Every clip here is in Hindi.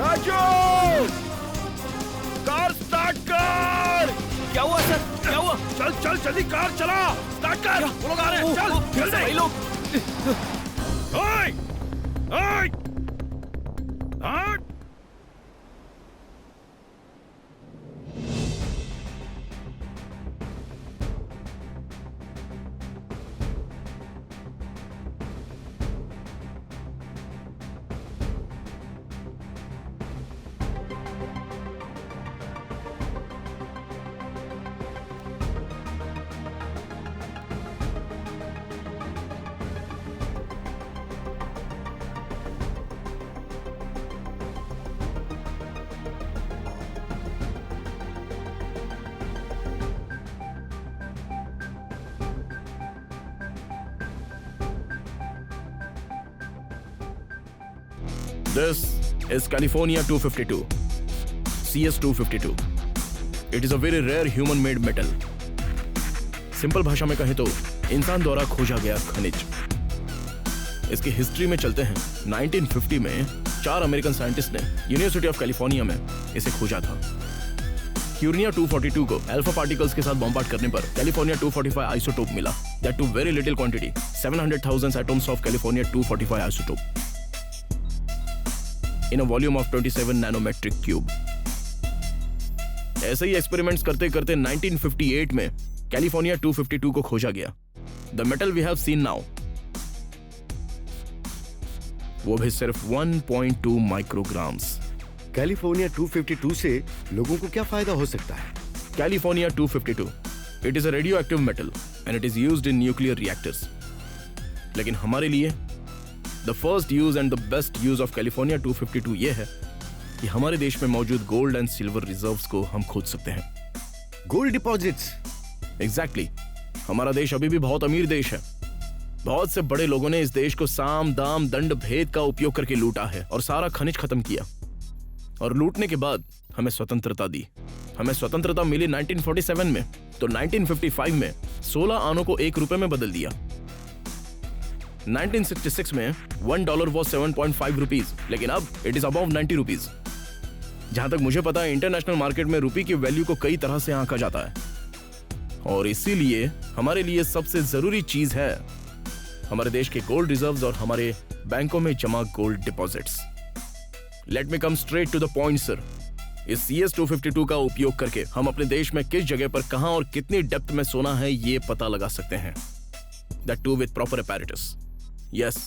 राजू, कार स्टार्ट कर। क्या हुआ सर? क्या हुआ? चल चल जल्दी कार चला, स्टार्ट कर। वो लोग आ रहे हैं, चल जल्दी। भाई लोग ओए, ओए, हट। This is California 252, CS 252. It is a very rare human-made metal. Simple भाषा में कहें तो इंसान द्वारा खोजा गया खनिज। इसकी हिस्ट्री में चलते हैं। 1950 में 4 अमेरिकन साइंटिस्ट ने यूनिवर्सिटी ऑफ कैलिफोर्निया में इसे खोजा था। क्यूर्निया 242 को अल्फा पार्टिकल्स के साथ बॉम्बार्ड करने पर कैलिफोर्निया 245 आइसोटोप मिला। That too very little quantity, 700,000 atoms of California 245 isotope in a volume of 27 nanometric cube. ऐसे ही एक्सपेरिमेंट्स करते करते 1958 में कैलिफोर्निया 252 को खोजा गया। The metal we have seen now, वो भी सिर्फ 1.2 माइक्रोग्राम्स। कैलिफोर्निया 252 से लोगों को क्या फायदा हो सकता है? California 252, it is a radioactive metal and it is used in nuclear reactors. लेकिन हमारे लिए The first use and the best use of California 252 ये है कि हमारे देश में मौजूद गोल्ड एंड सिल्वर रिजर्व्स को हम खोज सकते हैं। Gold deposits? एग्जैक्टली। हमारा देश अभी भी बहुत अमीर देश है। बहुत से बड़े लोगों ने इस देश को साम दाम दंड भेद का उपयोग करके लूटा है और सारा खनिज खत्म किया। और लूटने के बाद हमें स्वतंत्रता दी। हमें स्वतंत्रता मिली 1947 में, तो 1955 में 16 आनों को 1 रुपए में बदल दिया। 1966 में $1 was 7.5 रुपीज, लेकिन अब इट इज अबव 90 रुपीज। जहां तक मुझे पता है इंटरनेशनल मार्केट में रुपये की वैल्यू को कई तरह से आंका जाता है, और इसीलिए हमारे लिए सबसे जरूरी चीज है हमारे देश के गोल्ड रिजर्व्स और हमारे बैंकों में जमा gold deposits. Let me come straight to the point sir. इस CS 252 का उपयोग करके हम अपने देश में किस जगह पर कहां और कितनी डेप्थ में सोना है ये पता लगा सकते हैं। That too with proper apparatus. Yes.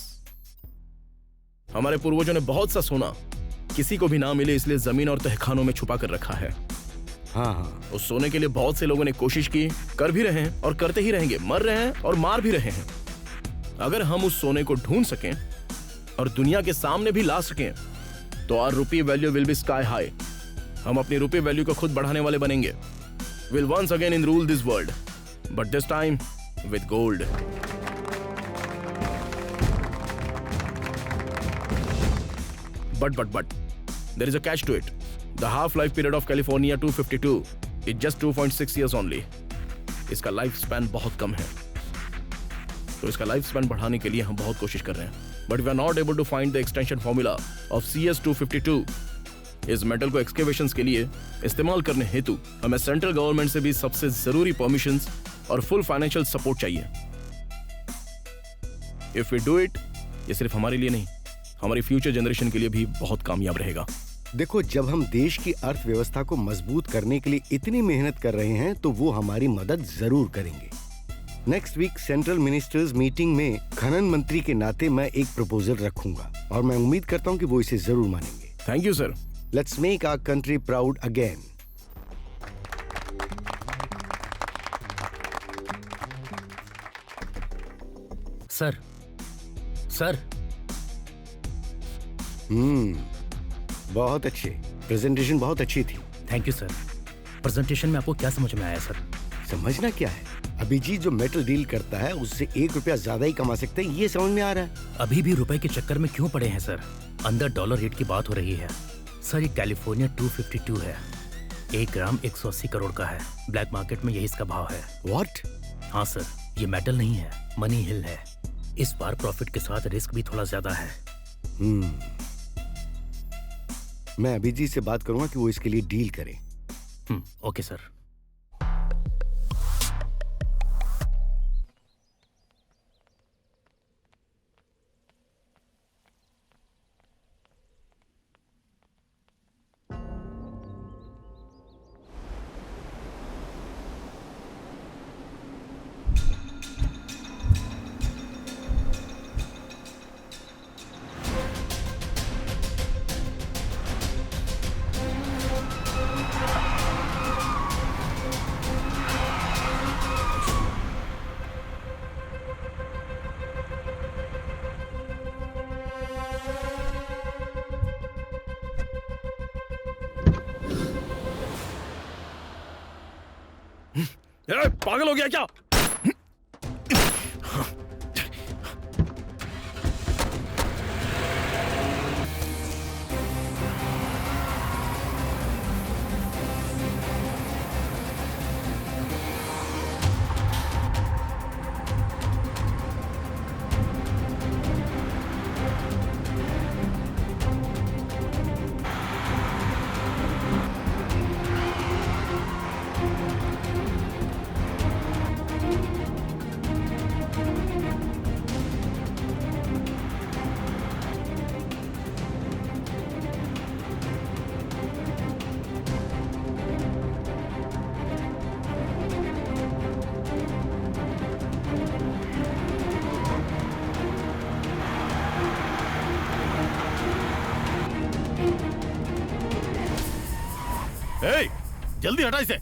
हमारे पूर्वजों ने बहुत सा सोना किसी को भी ना मिले इसलिए जमीन और तहखानों में छुपा कर रखा है। हाँ। उस सोने के लिए बहुत से लोगों ने कोशिश की, कर भी रहे हैं और करते ही रहेंगे, मर रहे हैं और मार भी रहे हैं। अगर हम उस सोने को ढूंढ सकें और दुनिया के सामने भी ला सकें तो our rupee value will be sky high. हम अपनी रुपी वैल्यू को खुद बढ़ाने वाले बनेंगे। Will once again in rule this world, but this time with gold. But there is a catch to it. The half-life period of California 252 is just 2.6 years only. इसका लाइफ स्पैन बहुत कम है, तो इसका लाइफ स्पैन बढ़ाने के लिए हम बहुत कोशिश कर रहे हैं। But we are not able to find the extension formula of CS 252. इस मेटल को एक्सकेवेशंस के लिए इस्तेमाल करने हेतु हमें सेंट्रल गवर्नमेंट से भी सबसे जरूरी परमिशंस और फुल फाइनेंशियल सपोर्ट चाहिए। If we do it, ये सिर्फ हमारे लिए नहीं, हमारी फ्यूचर जनरेशन के लिए भी बहुत कामयाब रहेगा। देखो, जब हम देश की अर्थव्यवस्था को मजबूत करने के लिए इतनी मेहनत कर रहे हैं तो वो हमारी मदद जरूर करेंगे। Next week central ministers meeting में खनन मंत्री के नाते मैं एक प्रपोजल रखूंगा और मैं उम्मीद करता हूं कि वो इसे जरूर मानेंगे। Thank you sir. Let's make our country proud again. Sir, sir. बहुत अच्छे। प्रेजेंटेशन बहुत अच्छी थी। Thank you sir. प्रेजेंटेशन में आपको क्या समझ में आया सर? समझना क्या है, अभिजीत जो मेटल डील करता है उससे 1 रुपया ज्यादा ही कमा सकते हैं, ये समझ में आ रहा है। अभी भी रुपए के चक्कर में क्यों पड़े हैं सर? अंदर डॉलर रेट की बात हो रही है सर। ये कैलिफोर्निया 252 है, 1 ग्राम 180 करोड़ का है। ब्लैक मार्केट में यही इसका भाव है। व्हाट? हाँ सर, ये मेटल नहीं है, मनी हिल है। इस बार प्रॉफिट के साथ रिस्क भी थोड़ा ज्यादा है। मैं अभिजीत से बात करूंगा कि वो इसके लिए डील करे। Okay sir. पागल हो गया क्या? जल्दी हटा इसे।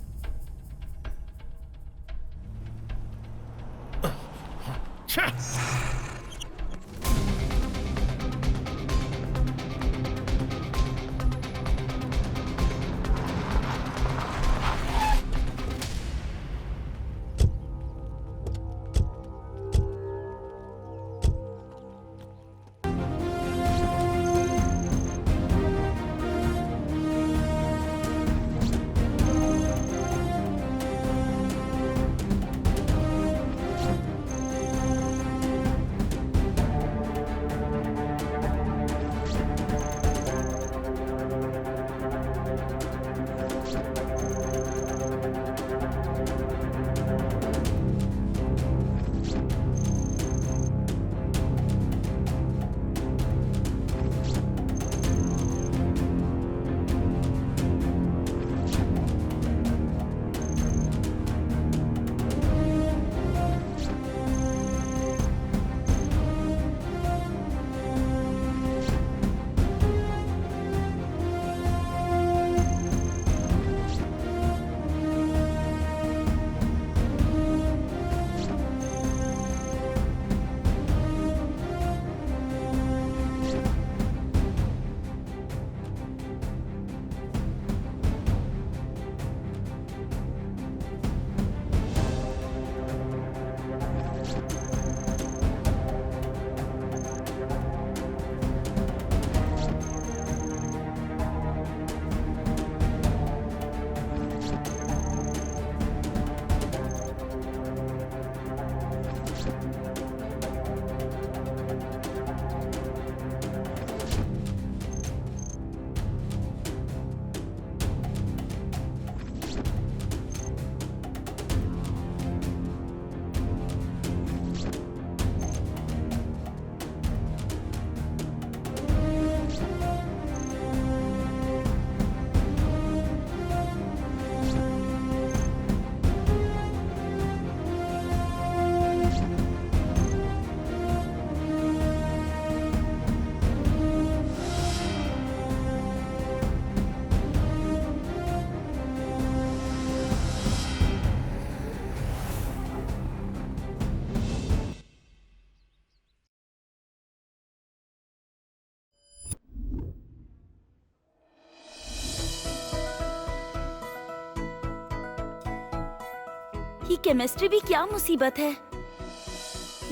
ये केमिस्ट्री भी क्या मुसीबत है।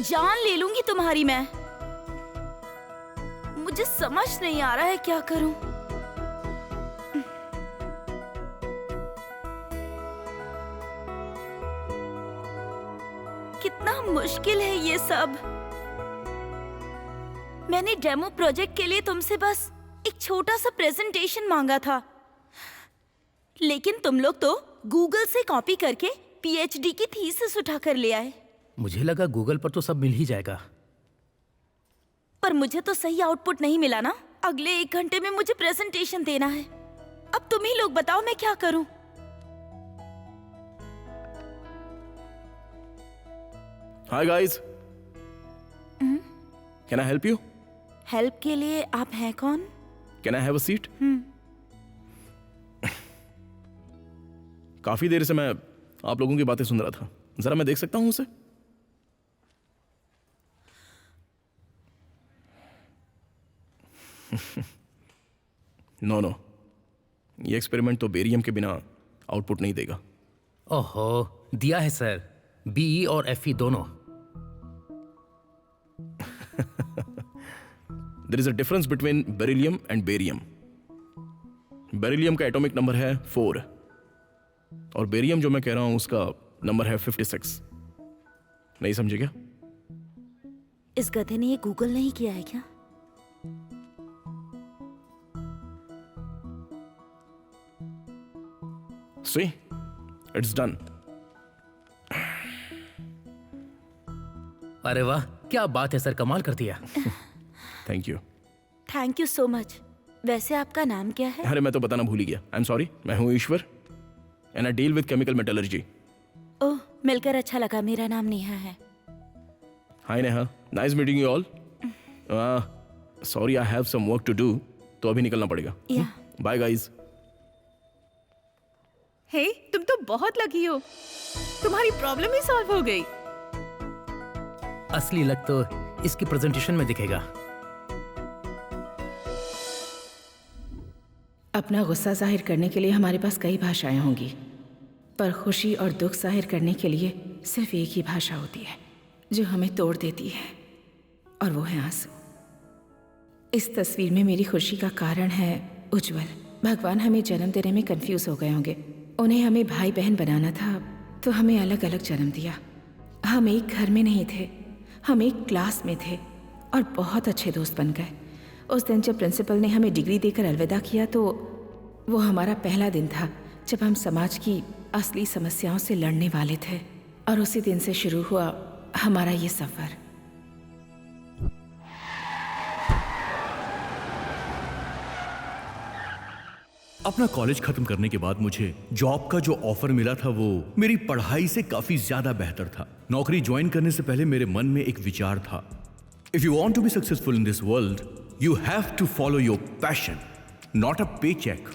जान ले लूंगी तुम्हारी मैं। मुझे समझ नहीं आ रहा है क्या करूं। कितना मुश्किल है ये सब। मैंने डेमो प्रोजेक्ट के लिए तुमसे बस एक छोटा सा प्रेजेंटेशन मांगा था, लेकिन तुम लोग तो गूगल से कॉपी करके पीएचडी की थीसिस उठा कर ले आए। मुझे लगा गूगल पर तो सब मिल ही जाएगा। पर मुझे तो सही आउटपुट नहीं मिला ना। अगले 1 घंटे में मुझे प्रेजेंटेशन देना है। अब तुम ही लोग बताओ मैं क्या करूं। Hi guys, can I help you? Help के लिए आप हैं कौन? Can I have a seat? काफी देर से मैं आप लोगों की बातें सुन रहा था, जरा मैं देख सकता हूं उसे? नो, ये एक्सपेरिमेंट तो बेरियम के बिना आउटपुट नहीं देगा। ओहो, दिया है सर, बीई और एफई दोनों। There is a difference between beryllium and barium. Beryllium का एटॉमिक नंबर है 4 और बेरियम जो मैं कह रहा हूं उसका नंबर है 56। नहीं समझे क्या? इस गधे ने ये गूगल नहीं किया है क्या? See, it's done. अरे वाह, क्या बात है सर, कमाल कर दिया। Thank you. Thank you so much. वैसे आपका नाम क्या है? अरे मैं तो बताना भूल ही गया। I am sorry. मैं हूं Ishwar and I deal with chemical metallurgy. Oh, मिलकर अच्छा लगा। मेरा नाम नेहा है। Hi Neha, nice meeting you all. Sorry, I have some work to do, तो अभी निकलना पड़ेगा। Bye guys. हे, तुम तो बहुत लकी हो, तुम्हारी प्रॉब्लम ही सॉल्व हो गई। असली लक तो इसकी प्रेजेंटेशन में दिखेगा। अपना गुस्सा जाहिर करने के लिए हमारे पास कई भाषाएं होंगी, पर खुशी और दुख जाहिर करने के लिए सिर्फ एक ही भाषा होती है जो हमें तोड़ देती है, और वो है आंसू। इस तस्वीर में मेरी खुशी का कारण है उज्जवल। भगवान हमें जन्म देने में कंफ्यूज हो गए होंगे। उन्हें हमें भाई बहन बनाना था, तो हमें अलग अलग जन्म दिया। हम एक घर में नहीं थे, हम एक क्लास में थे और बहुत अच्छे दोस्त बन गए। उस दिन जब प्रिंसिपल ने हमें डिग्री देकर अलविदा किया, तो वो हमारा पहला दिन था जब हम समाज की असली समस्याओं से लड़ने वाले थे, और उसी दिन से शुरू हुआ हमारा ये सफर। अपना कॉलेज खत्म करने के बाद मुझे जॉब का जो ऑफर मिला था वो मेरी पढ़ाई से काफी ज्यादा बेहतर था। नौकरी ज्वाइन करने से पहले मेरे मन में एक विचार था, if you want to be successful in this world you have to follow your passion, not a pay cheque.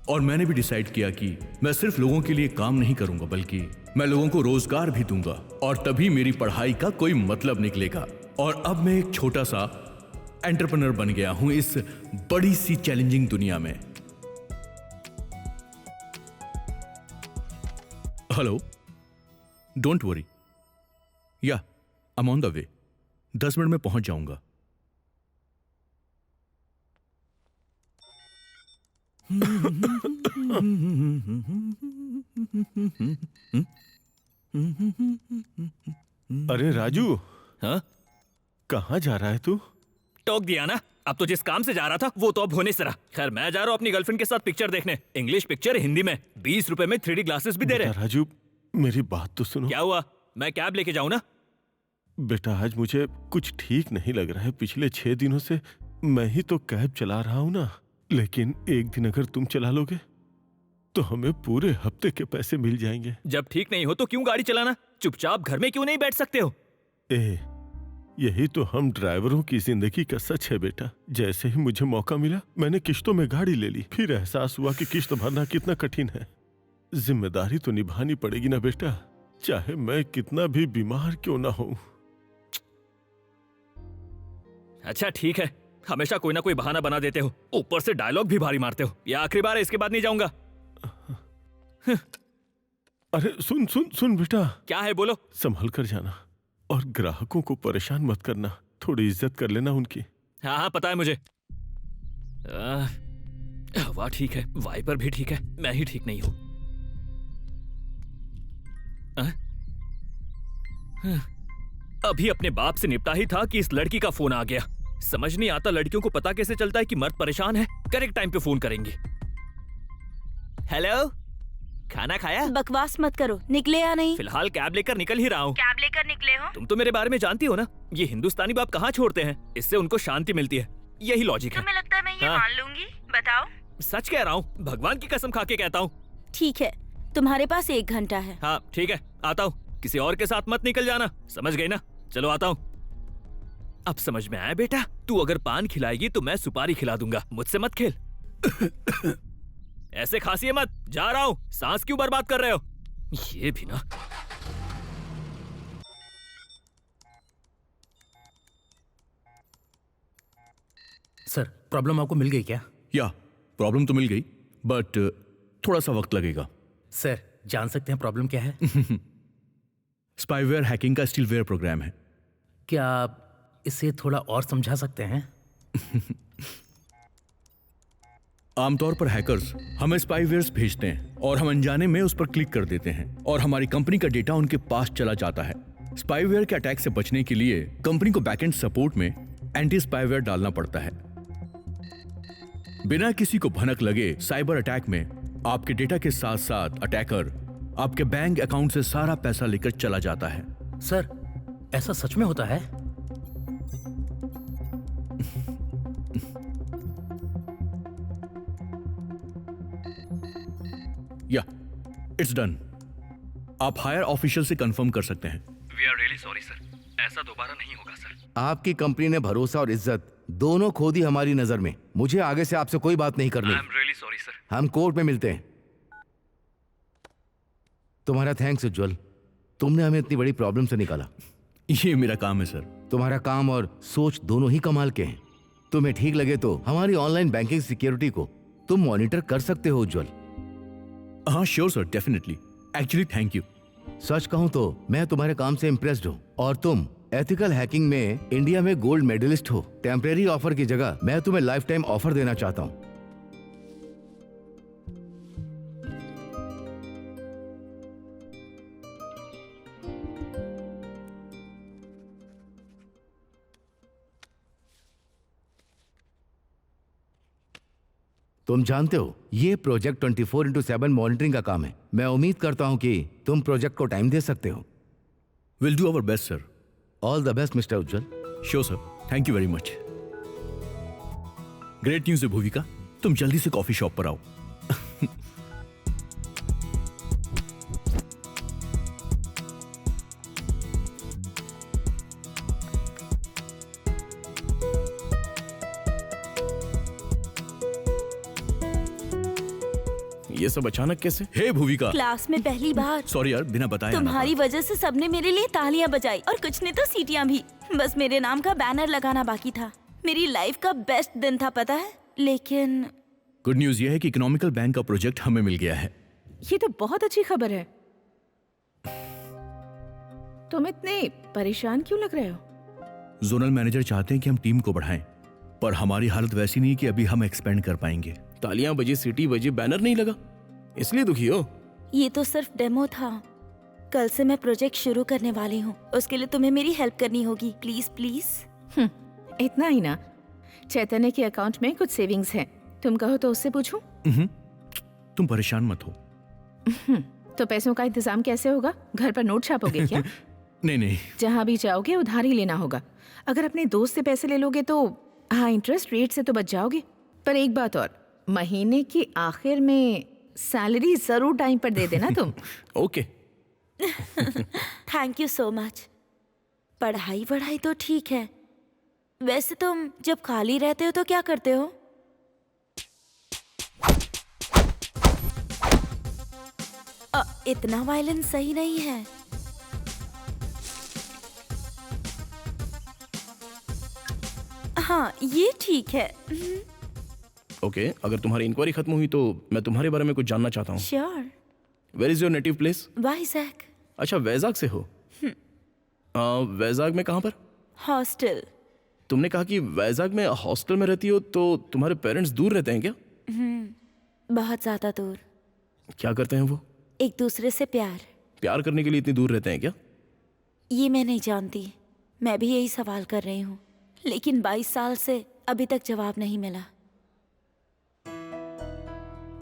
और मैंने भी डिसाइड किया कि मैं सिर्फ लोगों के लिए काम नहीं करूंगा, बल्कि मैं लोगों को रोजगार भी दूंगा, और तभी मेरी पढ़ाई का कोई मतलब निकलेगा। और अब मैं एक छोटा सा एंटरप्रेन्योर बन गया हूं इस बड़ी सी चैलेंजिंग दुनिया में। हेलो, डोंट वरी, या I am on the way. 10 minute में पहुंच जाऊंगा। अरे राजू, हाँ? कहाँ जा रहा है तू? टोक दिया ना, अब तो जिस काम से जा रहा था वो तो अब होने से रहा। खैर, मैं जा रहा हूँ अपनी गर्लफ्रेंड के साथ पिक्चर देखने। इंग्लिश पिक्चर, हिंदी में। 20 रुपए में 3D ग्लासेस भी दे रहे हैं। राजू, मेरी बात तो सुनो। क्या हुआ? मैं कैब लेके जाऊँ ना? बेटा, आज मुझे कुछ ठीक नहीं लग रहा है। पिछले 6 दिनों से मैं ही तो कैब चला रहा हूँ ना, लेकिन एक दिन अगर तुम चला लोगे तो हमें पूरे हफ्ते के पैसे मिल जाएंगे। जब ठीक नहीं हो तो क्यों गाड़ी चलाना? चुपचाप घर में क्यों नहीं बैठ सकते हो? यही तो हम ड्राइवरों की जिंदगी का सच है बेटा। जैसे ही मुझे मौका मिला मैंने किश्तों में गाड़ी ले ली, फिर एहसास हुआ कि किश्त भरना कितना कठिन है। जिम्मेदारी तो निभानी पड़ेगी ना बेटा, चाहे मैं कितना भी बीमार क्यों ना हूं। अच्छा ठीक है, हमेशा कोई ना कोई बहाना बना देते हो, ऊपर से डायलॉग भी भारी मारते हो। ये आखिरी बार है, इसके बाद नहीं जाऊंगा। अरे सुन सुन सुन बेटा। क्या है, बोलो। संभल कर जाना और ग्राहकों को परेशान मत करना, थोड़ी इज्जत कर लेना उनकी। हाँ हाँ, पता है मुझे। हवा ठीक है, वाइपर भी ठीक है, मैं ही ठीक नहीं हूं। अभी अपने बाप से निपटा ही था कि इस लड़की का फोन आ गया। समझ नहीं आता लड़कियों को पता कैसे चलता है कि मर्द परेशान है। करेक्ट टाइम पे फोन करेंगी। हेलो, खाना खाया? बकवास मत करो, निकले या नहीं? फिलहाल कैब लेकर निकल ही रहा हूँ। कैब लेकर निकले हो? तुम तो मेरे बारे में जानती हो ना, ये हिंदुस्तानी बाप कहाँ छोड़ते हैं, इससे उनको शांति मिलती है। यही लॉजिक है। तुम्हें लगता है मैं ये हाँ। मान लूंगी? बताओ। सच कह रहा हूँ, भगवान की कसम खा के कहता हूँ। ठीक है, तुम्हारे पास 1 घंटा है। हाँ ठीक है, आता हूँ। किसी और के साथ मत निकल जाना, समझ गई ना? चलो आता हूँ। अब समझ में आया बेटा, तू अगर पान खिलाएगी तो मैं सुपारी खिला दूंगा। मुझसे मत खेल। ऐसे खांसिए मत, जा रहा हूँ। सांस क्यों बर्बाद कर रहे हो? ये भी ना। सर, प्रॉब्लम आपको मिल गई क्या? या प्रॉब्लम तो मिल गई, बट थोड़ा सा वक्त लगेगा। सर, जान सकते हैं प्रॉब्लम क्या है? स्पाईवेयर हैकिंग का स्टीलवेयर प्रोग्राम है। क्या आप इसे थोड़ा और समझा सकते हैं? आमतौर पर हैकर्स हमें स्पाईवेयर्स भेजते हैं और हम अनजाने में उस पर क्लिक कर देते हैं और हमारी कंपनी का डेटा उनके पास चला जाता है। स्पाईवेयर के अटैक से बचने के लिए कंपनी को बैकएंड सपोर्ट में एंटी स्पाईवेयर डालना पड़ता है। बिना किसी को भनक लगे साइबर अटैक में आपके डेटा के साथ साथ अटैकर आपके बैंक अकाउंट से सारा पैसा लेकर चला जाता है। सर, ऐसा सच में होता है? या इट्स डन। आप हायर ऑफिशियल से कंफर्म कर सकते हैं। We are really sorry sir, ऐसा दोबारा नहीं होगा सर। आपकी कंपनी ने भरोसा और इज्जत दोनों खो दी हमारी नजर में। मुझे आगे से आपसे कोई बात नहीं करनी। I am really sorry sir. हम कोर्ट में मिलते हैं। तुम्हारा थैंक्स उज्जवल, तुमने हमें इतनी बड़ी प्रॉब्लम से निकाला। ये मेरा काम है सर। तुम्हारा काम और सोच दोनों ही कमाल के हैं। तुम्हें ठीक लगे तो हमारी ऑनलाइन बैंकिंग सिक्योरिटी को तुम मॉनिटर कर सकते हो उज्जवल। हाँ sure sir, definitely. Actually thank you. सच कहूं तो मैं तुम्हारे काम से इम्प्रेस्ड हूं और तुम एथिकल हैकिंग में इंडिया में गोल्ड मेडलिस्ट हो। टेम्परेरी ऑफर की जगह मैं तुम्हें लाइफ टाइम ऑफर देना चाहता हूं। तुम जानते हो ये प्रोजेक्ट 24/7 मॉनिटरिंग का काम है। मैं उम्मीद करता हूं कि तुम प्रोजेक्ट को टाइम दे सकते हो। Will do our best sir. All the best mister Ujjwal. Sure sir, thank you very much. Great news है भूविका, तुम जल्दी से कॉफी शॉप पर आओ। ये सब अचानक कैसे? हे भूविका। क्लास में पहली बार। सॉरी यार, बिना बताए आना तुम्हारी पड़ा। वजह से सबने मेरे लिए तालियां बजाई और कुछ ने तो सीटियां भी। बस मेरे नाम का बैनर लगाना बाकी था। मेरी लाइफ का बेस्ट दिन था, पता है। लेकिन गुड न्यूज ये है कि इकोनॉमिकल बैंक का प्रोजेक्ट हमें मिल गया है। ये तो बहुत अच्छी खबर है। तुम इतने परेशान क्यों लग रहे हो? जोनल मैनेजर चाहते हैं कि हम टीम को बढ़ाएं, पर हमारी हालत वैसी नहीं कि अभी हम एक्सपेंड कर पाएंगे। तालियां बजी, सीटी बजी, बैनर नहीं लगा, इसलिए दुखी हो? ये तो सिर्फ डेमो था। कल से मैं प्रोजेक्ट शुरू करने वाली हूँ। उसके लिए तुम्हें मेरी हेल्प करनी होगी। Please please. इतना ही ना, चैतन्य के अकाउंट में कुछ सेविंग्स हैं। तुम कहो तो उससे पूछूं? तुम परेशान मत हो। तो पैसों का इंतजाम कैसे होगा? घर पर नोट छापोगे क्या? नहीं नहीं, जहाँ भी जाओगे उधार ही लेना होगा। अगर अपने दोस्त से पैसे ले लोगे तो हाँ, इंटरेस्ट रेट से तो बच जाओगे। पर एक बात और, महीने के आखिर में सैलरी जरूर टाइम पर दे देना तुम। Okay. Thank you so much. पढ़ाई वढ़ाई तो ठीक है। वैसे तुम जब खाली रहते हो तो क्या करते हो? इतना वायलेंस सही नहीं है। हाँ, ये ठीक है। ओके, अगर तुम्हारी इंक्वायरी खत्म हुई तो मैं तुम्हारे बारे में कुछ जानना चाहता हूँ। Sure. Where is your native place? Vizag. अच्छा, वैजाग से हो? वैजाग में कहाँ पर? हॉस्टल। तुमने कहा कि वैजाग में हॉस्टल में रहती हो, तो तुम्हारे पेरेंट्स दूर रहते हैं क्या? बहुत ज्यादा दूर। क्या करते हैं वो? एक दूसरे से प्यार। प्यार करने के लिए इतनी दूर रहते हैं क्या? ये मैं नहीं जानती। मैं भी यही सवाल कर रही हूँ, लेकिन 22 साल से अभी तक जवाब नहीं मिला।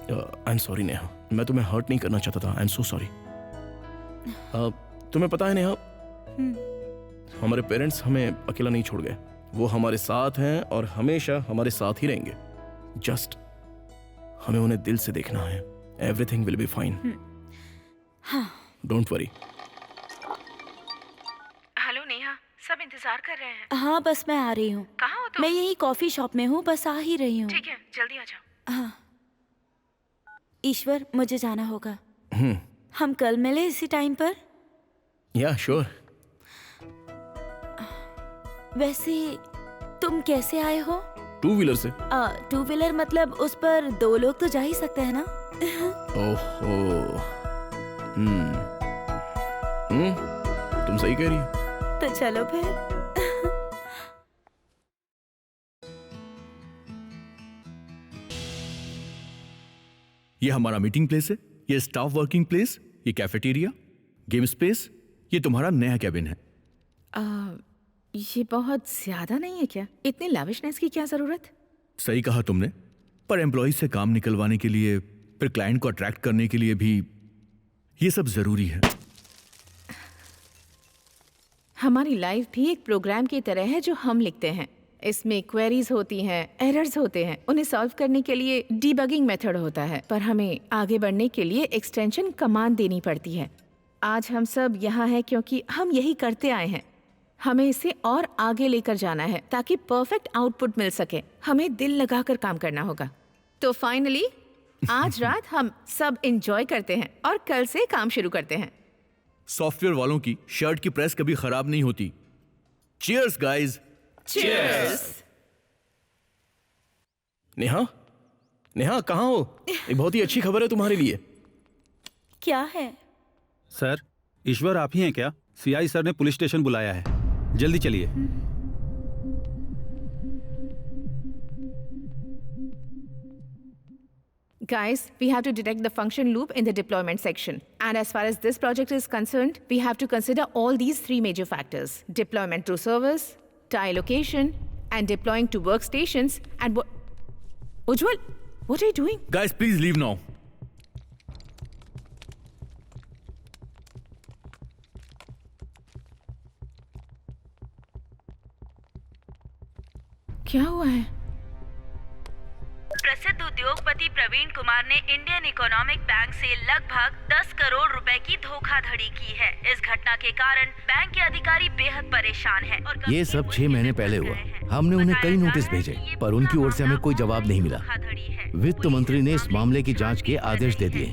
आई एम सॉरी नेहा, मैं तुम्हें हर्ट नहीं करना चाहता था। I am so sorry. तुम्हें पता है नेहा, हमारे पेरेंट्स हमें अकेला नहीं छोड़ गए। वो हमारे साथ हैं और हमेशा हमारे साथ ही रहेंगे। जस्ट हमें उन्हें दिल से देखना है। Everything will be fine. हाँ। Don't worry. हेलो नेहा, सब इंतजार कर रहे हैं। हाँ, बस मैं आ रही हूँ। कहाँ हो तुम? मैं यही कॉफी शॉप में हूँ, बस आ ही रही हूँ। ठीक है, जल्दी आ जाओ। हाँ। ईश्वर, मुझे जाना होगा। हम कल मिले इसी टाइम पर। या श्योर। वैसे तुम कैसे आए हो? 2 व्हीलर से। 2 व्हीलर मतलब उस पर 2 लोग तो जा ही सकते हैं ना? ओहो। तुम सही कह रही हो। तो चलो फिर। ये हमारा मीटिंग प्लेस है, ये स्टाफ वर्किंग प्लेस, ये कैफेटेरिया, गेम स्पेस, ये तुम्हारा नया कैबिन है। ये बहुत ज्यादा नहीं है क्या? इतनी लाविशनेस की क्या जरूरत? सही कहा तुमने, पर एम्प्लॉय से काम निकलवाने के लिए, फिर क्लाइंट को अट्रैक्ट करने के लिए भी ये सब जरूरी है। हमारी लाइफ भी एक प्रोग्राम की तरह है जो हम लिखते हैं। इसमें क्वेरीज होती हैं, एरर्स होते हैं, उन्हें सॉल्व करने के लिए डीबगिंग मेथड होता है, पर हमें आगे बढ़ने के लिए एक्सटेंशन कमांड देनी पड़ती है। आज हम सब यहाँ हैं क्योंकि हम यही करते आए हैं। हमें इसे और आगे लेकर जाना है ताकि परफेक्ट आउटपुट मिल सके। हमें दिल लगाकर काम करना होगा। तो फाइनली आज रात हम सब एंजॉय करते हैं और कल से काम शुरू करते हैं। सॉफ्टवेयर वालों की शर्ट की प्रेस कभी खराब नहीं होती। Cheers guys. Cheers. Neha, Neha कहाँ हो? एक बहुत ही अच्छी खबर है तुम्हारे लिए। क्या है? सर, ईश्वर आप ही हैं क्या? सीआई सर ने पुलिस स्टेशन बुलाया है, जल्दी चलिए। Guys, we have to detect the function loop in the deployment section. And as far as this project is concerned, we have to consider all these 3 major factors: deployment to servers, tile location, and deploying to workstations. And Ujjwal, what are you doing? Guys, please leave now. क्या हुआ है? प्रसिद्ध उद्योगपति प्रवीण कुमार ने इंडियन इकोनॉमिक बैंक से लगभग 10 करोड़ रुपए की धोखाधड़ी की है। इस घटना के कारण बैंक के अधिकारी बेहद परेशान हैं और ये सब 6 महीने पहले हुआ। हमने उन्हें कई नोटिस भेजे, पर उनकी ओर से हमें कोई जवाब नहीं मिला। वित्त मंत्री ने इस मामले की जांच के आदेश दे दिए।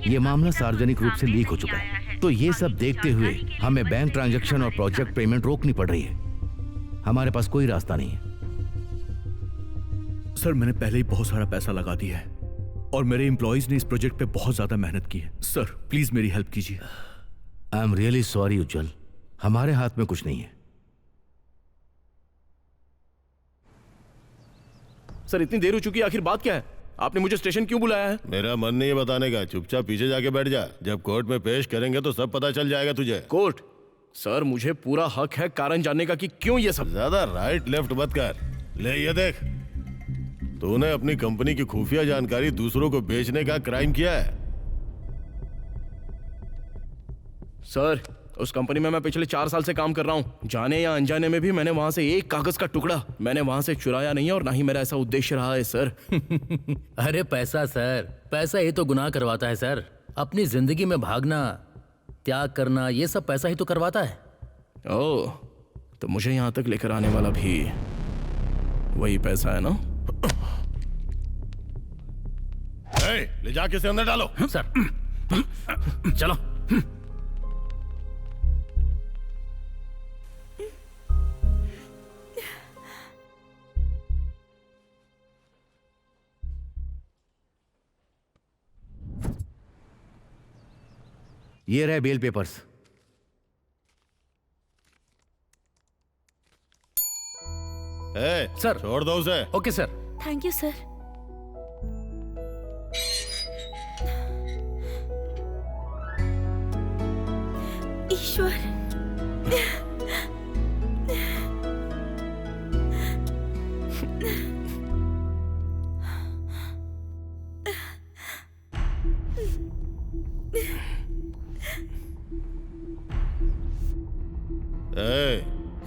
ये मामला सार्वजनिक रूप से लीक हो चुका है, तो ये सब देखते हुए हमें बैंक ट्रांजैक्शन और प्रोजेक्ट पेमेंट रोकनी पड़ रही है। हमारे पास कोई रास्ता नहीं है। सर, मैंने पहले ही बहुत सारा पैसा लगा दिया है और मेरे एम्प्लॉइज ने इस प्रोजेक्ट पे बहुत ज्यादा मेहनत की है। सर, प्लीज मेरी हेल्प कीजिए। आई एम रियली सॉरी उज्जवल, हमारे हाथ में कुछ नहीं है। सर, इतनी देर हो चुकी है, आखिर बात क्या है? आपने मुझे स्टेशन क्यों बुलाया है? मेरा मन नहीं है बताने का, चुपचाप पीछे जाके बैठ जा। जब कोर्ट में पेश करेंगे तो सब पता चल जाएगा तुझे। कोर्ट? सर, मुझे पूरा हक है कारण जानने का कि क्यों ये सब। ज्यादा राइट लेफ्ट मत कर। ले ये देख, तूने अपनी कंपनी की खुफिया जानकारी दूसरों को बेचने का क्राइम किया है। सर, उस कंपनी में मैं पिछले 4 साल से काम कर रहा हूं। जाने या अनजाने में भी मैंने वहां से एक कागज का टुकड़ा मैंने वहां से चुराया नहीं है और ना ही मेरा ऐसा उद्देश्य रहा है सर। अरे पैसा सर, पैसा ही तो गुनाह करवाता है सर। अपनी जिंदगी में भागना, त्याग करना, ये सब पैसा ही तो करवाता है। ओह, तो मुझे यहाँ तक लेकर आने वाला भी वही पैसा है ना? ले जाके इसे अंदर डालो। सर चलो। ये रहे बेल पेपर्स। सर। छोड़ दो उसे। Okay sir. Thank you sir. Ishwar,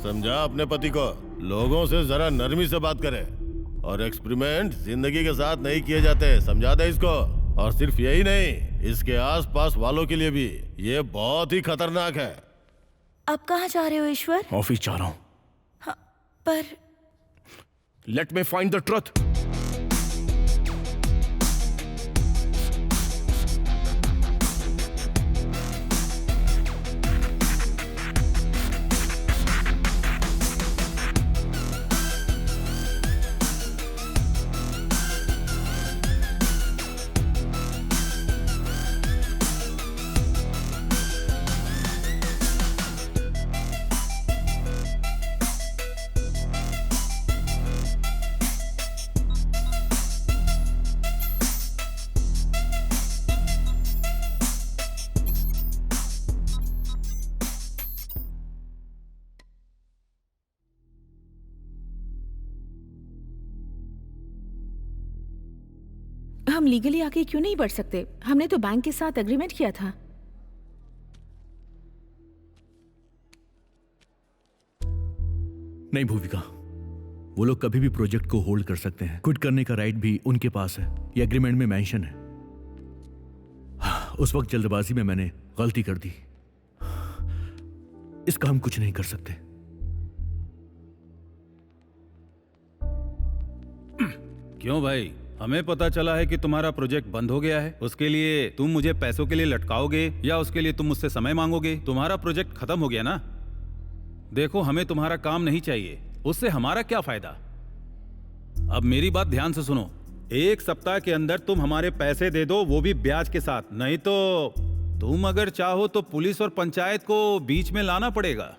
समझा अपने पति को, लोगों से जरा नरमी से बात करे। और एक्सपेरिमेंट जिंदगी के साथ नहीं किए जाते, समझा दे इसको। और सिर्फ यही नहीं, इसके आसपास वालों के लिए भी ये बहुत ही खतरनाक है। आप कहाँ जा रहे हो ईश्वर? ऑफिस जा रहा हूँ। हाँ, पर let me find the truth. हम लीगली आगे क्यों नहीं बढ़ सकते? हमने तो बैंक के साथ एग्रीमेंट किया था। नहीं भूविका, वो लोग कभी भी प्रोजेक्ट को होल्ड कर सकते हैं। क्विट करने का राइट भी उनके पास है, ये एग्रीमेंट में मेंशन है। उस वक्त जल्दबाजी में मैंने गलती कर दी, इसका हम कुछ नहीं कर सकते। क्यों भाई, हमें पता चला है कि तुम्हारा प्रोजेक्ट बंद हो गया है। उसके लिए तुम मुझे पैसों के लिए लटकाओगे या उसके लिए तुम मुझसे समय मांगोगे? तुम्हारा प्रोजेक्ट खत्म हो गया ना। देखो, हमें तुम्हारा काम नहीं चाहिए, उससे हमारा क्या फायदा। अब मेरी बात ध्यान से सुनो, 1 सप्ताह के अंदर तुम हमारे पैसे दे दो, वो भी ब्याज के साथ। नहीं तो तुम अगर चाहो तो पुलिस और पंचायत को बीच में लाना पड़ेगा।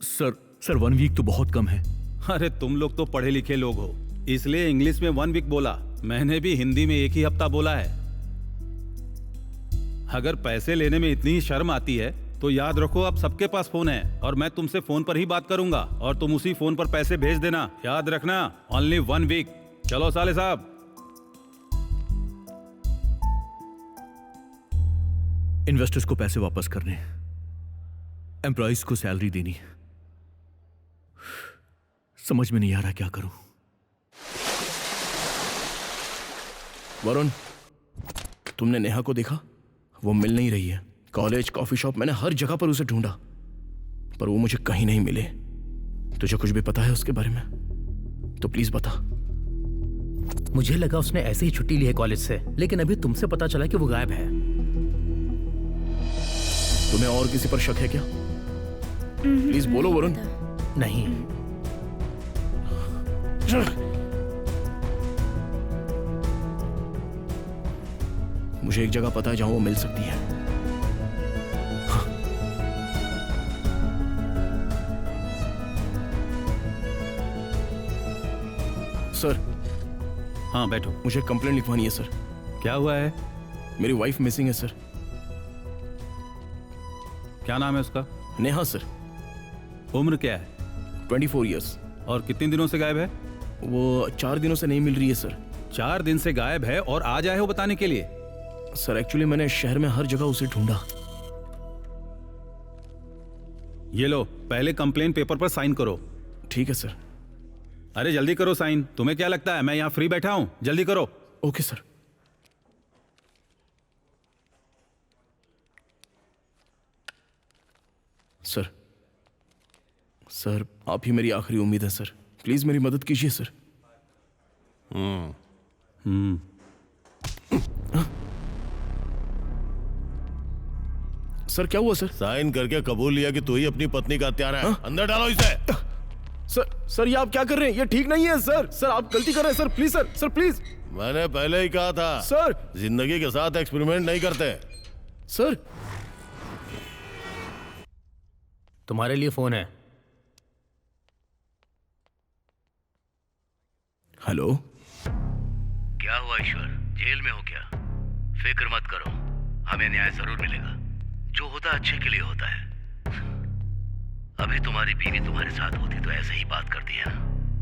सर 1 वीक तो बहुत कम है। अरे तुम लोग तो पढ़े लिखे लोग हो, इसलिए इंग्लिश में 1 वीक बोला। मैंने भी हिंदी में 1 ही हफ्ता बोला है। अगर पैसे लेने में इतनी ही शर्म आती है तो याद रखो, अब सबके पास फोन है और मैं तुमसे फोन पर ही बात करूंगा और तुम उसी फोन पर पैसे भेज देना। याद रखना, ओनली 1 वीक। चलो साले साहब। इन्वेस्टर्स को पैसे वापस करने, एम्प्लॉइज को सैलरी देनी, समझ में नहीं आ रहा क्या करूं। वरुण, तुमने नेहा को देखा? वो मिल नहीं रही है। कॉलेज, कॉफी शॉप, मैंने हर जगह पर उसे ढूंढा पर वो मुझे कहीं नहीं मिले। तुझे कुछ भी पता है उसके बारे में तो प्लीज बता। मुझे लगा उसने ऐसे ही छुट्टी ली है कॉलेज से, लेकिन अभी तुमसे पता चला कि वो गायब है। तुम्हें और किसी पर शक है क्या? प्लीज बोलो वरुण। नहीं। मुझे एक जगह पता है जहां वो मिल सकती है। हाँ। सर। हाँ बैठो। मुझे कंप्लेंट लिखवानी है सर। क्या हुआ है? मेरी वाइफ मिसिंग है सर। क्या नाम है उसका? नेहा सर। उम्र क्या है? 24 इयर्स। और कितने दिनों से गायब है? वो 4 दिनों से नहीं मिल रही है सर। 4 दिन से गायब है और आज आए हो बताने के लिए? सर एक्चुअली मैंने शहर में हर जगह उसे ढूंढा। ये लो, पहले कंप्लेंट पेपर पर साइन करो। ठीक है सर। अरे जल्दी करो साइन। तुम्हें क्या लगता है मैं यहाँ फ्री बैठा हूँ? जल्दी करो। Okay sir. सर आप ही मेरी आखिरी उम्मीद है सर। प्लीज मेरी मदद कीजिए सर। सर क्या हुआ सर? साइन करके कबूल लिया कि तू ही अपनी पत्नी का हत्यारा है। अंदर डालो इसे। सर ये आप क्या कर रहे हैं? ये ठीक नहीं है सर। सर आप गलती कर रहे हैं sir. Please sir. Sir please. मैंने पहले ही कहा था सर, जिंदगी के साथ एक्सपेरिमेंट नहीं करते। सर तुम्हारे लिए फोन है। हेलो। क्या हुआ ईश्वर, जेल में हो क्या? फिक्र मत करो, हमें न्याय जरूर मिलेगा। जो होता अच्छे के लिए होता है। अभी तुम्हारी बीवी तुम्हारे साथ होती तो ऐसे ही बात करती है ना।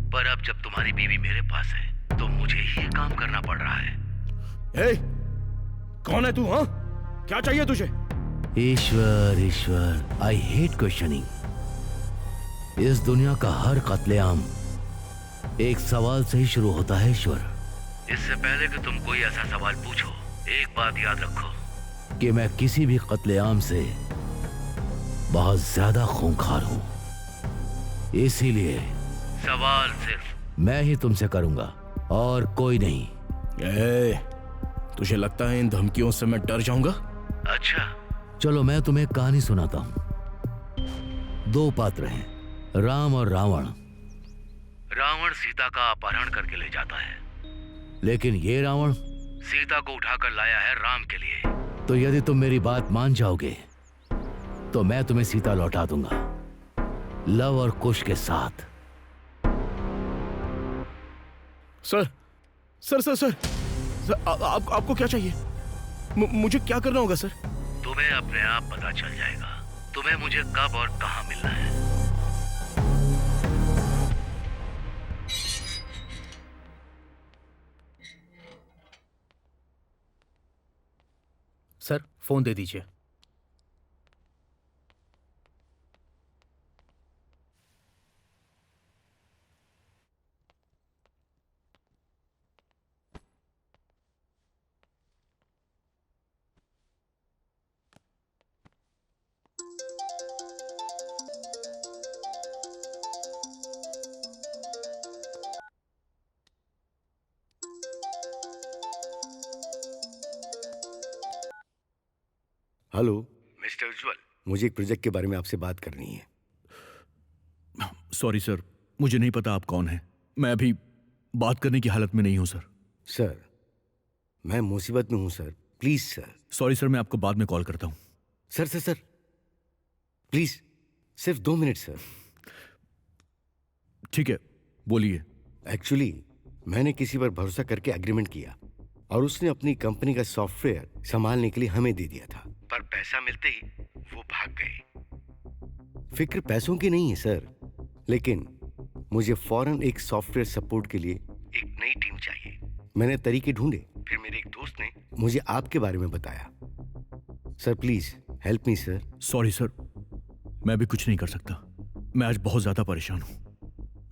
पर अब जब तुम्हारी बीवी मेरे पास है तो मुझे ही ये काम करना पड़ रहा है। ए, कौन है तू? हाँ, क्या चाहिए तुझे? ईश्वर ईश्वर, आई हेट क्वेश्चनिंग। इस दुनिया का हर कत्लेआम एक सवाल से ही शुरू होता है ईश्वर। इससे पहले कि तुम कोई ऐसा सवाल पूछो, एक बात याद रखो कि मैं किसी भी कत्लेआम से बहुत ज्यादा खूंखार हूं। इसीलिए सवाल सिर्फ मैं ही तुमसे करूंगा और कोई नहीं। तुझे लगता है इन धमकियों से मैं डर जाऊंगा? अच्छा, चलो मैं तुम्हें एक कहानी सुनाता हूं। दो पात्र हैं, राम और रावण। रावण सीता का अपहरण करके ले जाता है, लेकिन ये रावण सीता को उठाकर लाया है राम के लिए। तो यदि तुम मेरी बात मान जाओगे तो मैं तुम्हें सीता लौटा दूंगा, लव और कुश के साथ। Sir sir sir sir, sir आपको क्या चाहिए? मुझे क्या करना होगा सर? तुम्हें अपने आप पता चल जाएगा तुम्हें मुझे कब और कहां मिलना है। सर, फोन दे दीजिए। हेलो मिस्टर उज्जवल, मुझे एक प्रोजेक्ट के बारे में आपसे बात करनी है। सॉरी सर, मुझे नहीं पता आप कौन हैं। मैं अभी बात करने की हालत में नहीं हूं सर। सर, मैं मुसीबत में हूं sir, please sir. Sorry sir, मैं आपको बाद में कॉल करता हूं। सर सर सर, प्लीज सिर्फ 2 मिनट सर। ठीक है, बोलिए। एक्चुअली मैंने किसी पर भरोसा करके एग्रीमेंट किया और उसने अपनी कंपनी का सॉफ्टवेयर संभालने के लिए हमें दे दिया था, पर पैसा मिलते ही वो भाग गए। फिक्र पैसों की नहीं है सर, लेकिन मुझे फौरन एक सॉफ्टवेयर सपोर्ट के लिए एक नई टीम चाहिए। मैंने तरीके ढूंढे, फिर मेरे एक दोस्त ने मुझे आपके बारे में बताया। Sir please help me sir. Sorry sir, मैं भी कुछ नहीं कर सकता। मैं आज बहुत ज्यादा परेशान हूं।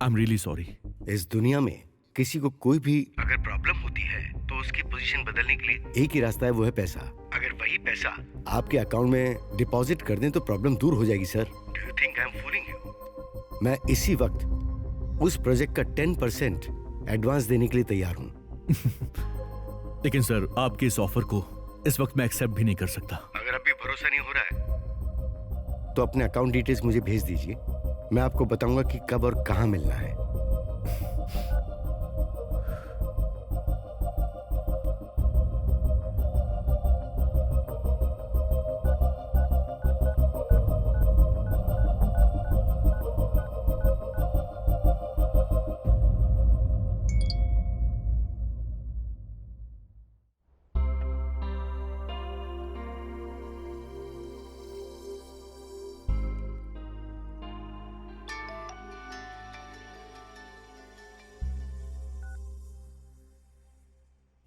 I am really sorry. इस दुनिया में किसी को कोई भी अगर प्रॉब्लम होती है तो उसकी पोजीशन बदलने के लिए एक ही रास्ता है, वो है पैसा। अगर वही पैसा आपके अकाउंट में डिपॉजिट कर दें तो प्रॉब्लम दूर हो जाएगी sir. Do you think I am fooling you? मैं इसी वक्त उस प्रोजेक्ट का 10% एडवांस देने के लिए तैयार हूं। लेकिन सर, आपके इस ऑफर को इस वक्त मैं एक्सेप्ट भी नहीं कर सकता। अगर अभी भरोसा नहीं हो रहा है तो अपने अकाउंट डिटेल्स मुझे भेज दीजिए, मैं आपको बताऊंगा कि कब और कहां मिलना है।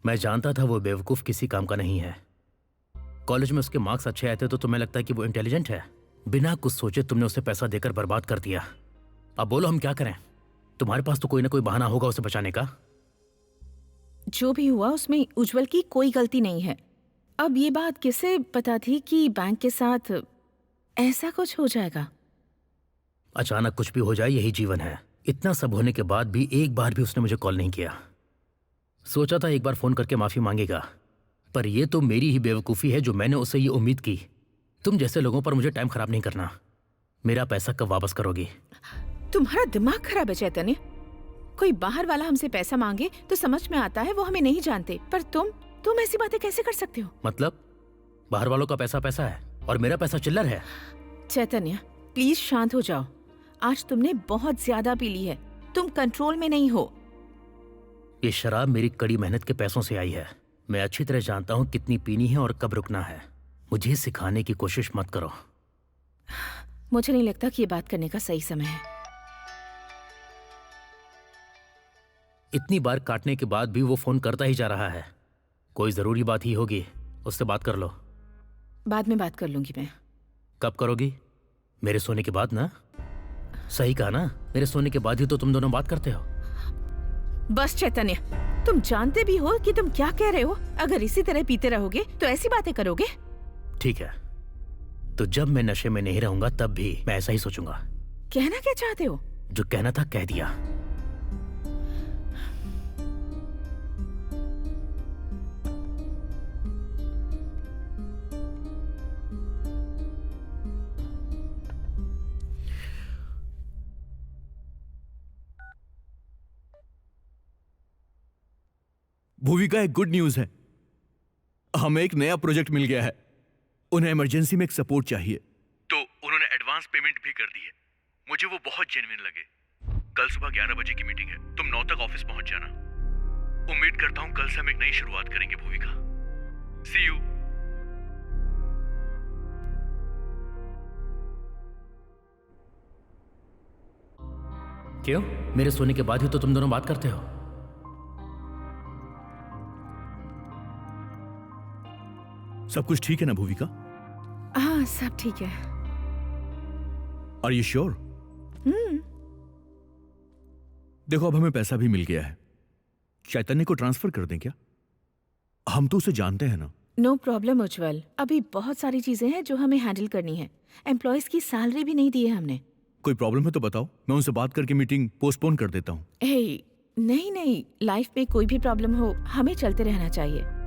मैं जानता था वो बेवकूफ किसी काम का नहीं है। कॉलेज में उसके मार्क्स अच्छे आए थे तो तुम्हें लगता है कि वो इंटेलिजेंट है। बिना कुछ सोचे तुमने उसे पैसा देकर बर्बाद कर दिया। अब बोलो हम क्या करें? तुम्हारे पास तो कोई ना कोई बहाना होगा उसे बचाने का। जो भी हुआ उसमें उज्जवल की कोई गलती नहीं है। अब ये बात किसे पता थी कि बैंक के साथ ऐसा कुछ हो जाएगा? अचानक कुछ भी हो जाए, यही जीवन है। इतना सब होने के बाद भी एक बार भी उसने मुझे कॉल नहीं किया। सोचा था एक बार फोन करके माफी मांगेगा, पर यह तो मेरी ही बेवकूफ़ी है जो मैंने उससे ये उम्मीद की। तुम जैसे लोगों पर मुझे टाइम खराब नहीं करना। मेरा पैसा कब वापस करोगी? तुम्हारा दिमाग खराब है चैतन्य। कोई बाहर वाला हमसे पैसा मांगे तो समझ में आता है वो हमें नहीं जानते, पर तुम ऐसी बातें कैसे कर सकते हो? मतलब बाहर वालों का पैसा पैसा है और मेरा पैसा चिल्लर है। चैतन्य प्लीज शांत हो जाओ। आज तुमने बहुत ज्यादा पी ली है, तुम कंट्रोल में नहीं हो। ये शराब मेरी कड़ी मेहनत के पैसों से आई है। मैं अच्छी तरह जानता हूँ कितनी पीनी है और कब रुकना है। मुझे सिखाने की कोशिश मत करो। मुझे नहीं लगता कि ये बात करने का सही समय है। इतनी बार काटने के बाद भी वो फोन करता ही जा रहा है। कोई जरूरी बात ही होगी, उससे बात कर लो। बाद में बात कर लूंगी मैं। कब करोगी? मेरे सोने के बाद ना? सही कहा ना, मेरे सोने के बाद ही तो तुम दोनों बात करते हो। बस चैतन्य, तुम जानते भी हो कि तुम क्या कह रहे हो। अगर इसी तरह पीते रहोगे तो ऐसी बातें करोगे। ठीक है, तो जब मैं नशे में नहीं रहूंगा तब भी मैं ऐसा ही सोचूंगा। कहना क्या चाहते हो? जो कहना था कह दिया। भूविका, एक गुड न्यूज है। हमें एक नया प्रोजेक्ट मिल गया है। उन्हें इमरजेंसी में एक सपोर्ट चाहिए, तो उन्होंने एडवांस पेमेंट भी कर दी है। मुझे वो बहुत जेन्युइन लगे। कल सुबह 11 बजे की मीटिंग है, तुम 9 तक ऑफिस पहुंच जाना। उम्मीद करता हूं कल से हम एक नई शुरुआत करेंगे भूविका। सी यू। क्यों? मेरे सोने के बाद ही तो तुम दोनों बात करते हो। सब कुछ ठीक है ना भूविका? हाँ, सब ठीक है। Are you sure? देखो, अब हमें पैसा भी मिल गया है। चैतन्य को ट्रांसफर कर दें क्या? हम तो उसे जानते हैं ना। नो प्रॉब्लम उज्जवल, अभी बहुत सारी चीजें हैं जो हमें हैंडल करनी है। एम्प्लॉयज की सैलरी भी नहीं दी है हमने। कोई प्रॉब्लम है तो बताओ, मैं उनसे बात करके मीटिंग पोस्टपोन कर देता हूँ। हे, नहीं नहीं, लाइफ में कोई भी प्रॉब्लम हो हमें चलते रहना चाहिए।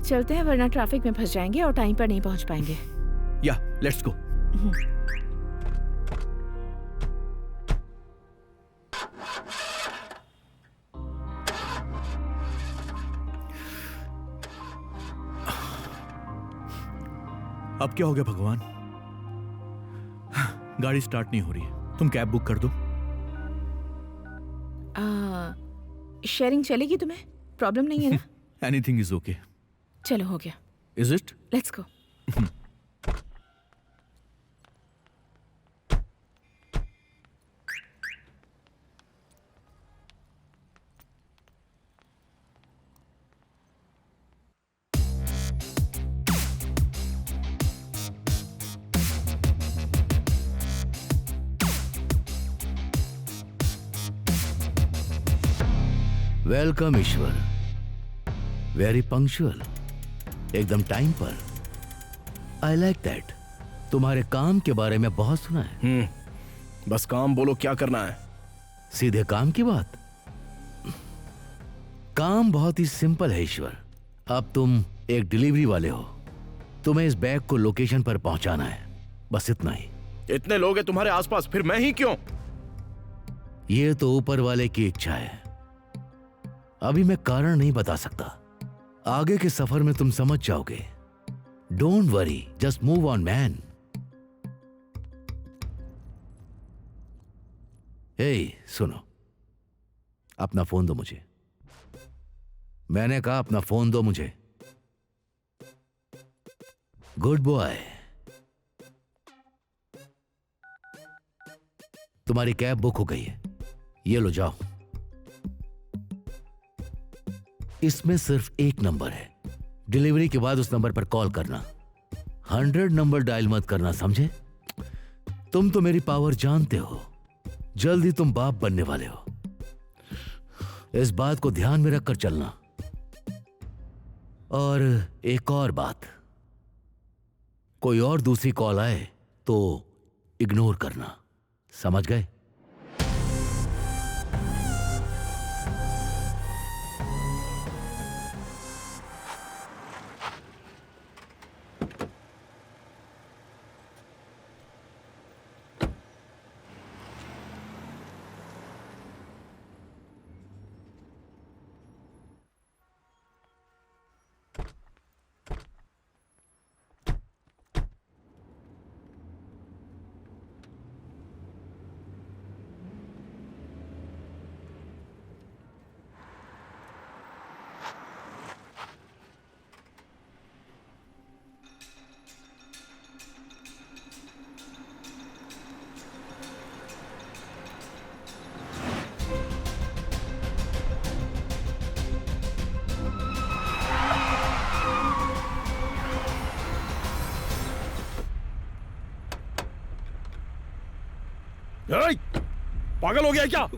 चलते हैं, वरना ट्रैफिक में फंस जाएंगे और टाइम पर नहीं पहुंच पाएंगे। या लेट्स गो। अब क्या हो गया भगवान? गाड़ी स्टार्ट नहीं हो रही है। तुम कैब बुक कर दो। शेयरिंग चलेगी तुम्हें? प्रॉब्लम नहीं है ना? Anything is okay. चलो, हो गया। Is it? Let's go. Welcome Ishwar, very punctual, एकदम टाइम पर। I like that. तुम्हारे काम के बारे में बहुत सुना है। बस काम बोलो, क्या करना है? सीधे काम की बात। काम बहुत ही सिंपल है ईश्वर। अब तुम एक डिलीवरी वाले हो। तुम्हें इस बैग को लोकेशन पर पहुंचाना है, बस इतना ही। इतने लोग हैं तुम्हारे आसपास, फिर मैं ही क्यों? ये तो ऊपर वाले की इच्छा है। अभी मैं कारण नहीं बता सकता। आगे के सफर में तुम समझ जाओगे। Don't worry, just move on man. Hey सुनो, अपना फोन दो मुझे। मैंने कहा अपना फोन दो मुझे। Good boy. तुम्हारी कैब बुक हो गई है, ये लो जाओ। इसमें सिर्फ एक नंबर है। डिलीवरी के बाद उस नंबर पर कॉल करना। 100 नंबर डायल मत करना, समझे? तुम तो मेरी पावर जानते हो। जल्दी तुम बाप बनने वाले हो, इस बात को ध्यान में रखकर चलना। और एक और बात, कोई और दूसरी कॉल आए तो इग्नोर करना, समझ गए? पागल हो गया क्या?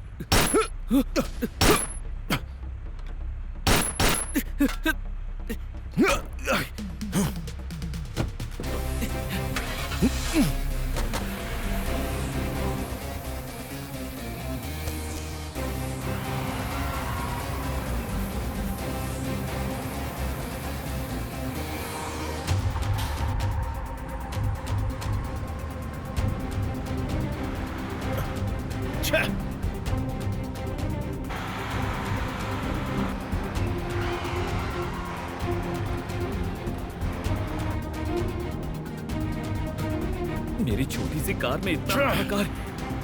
मेरी छोटी सी कार में इतना बड़ा कार।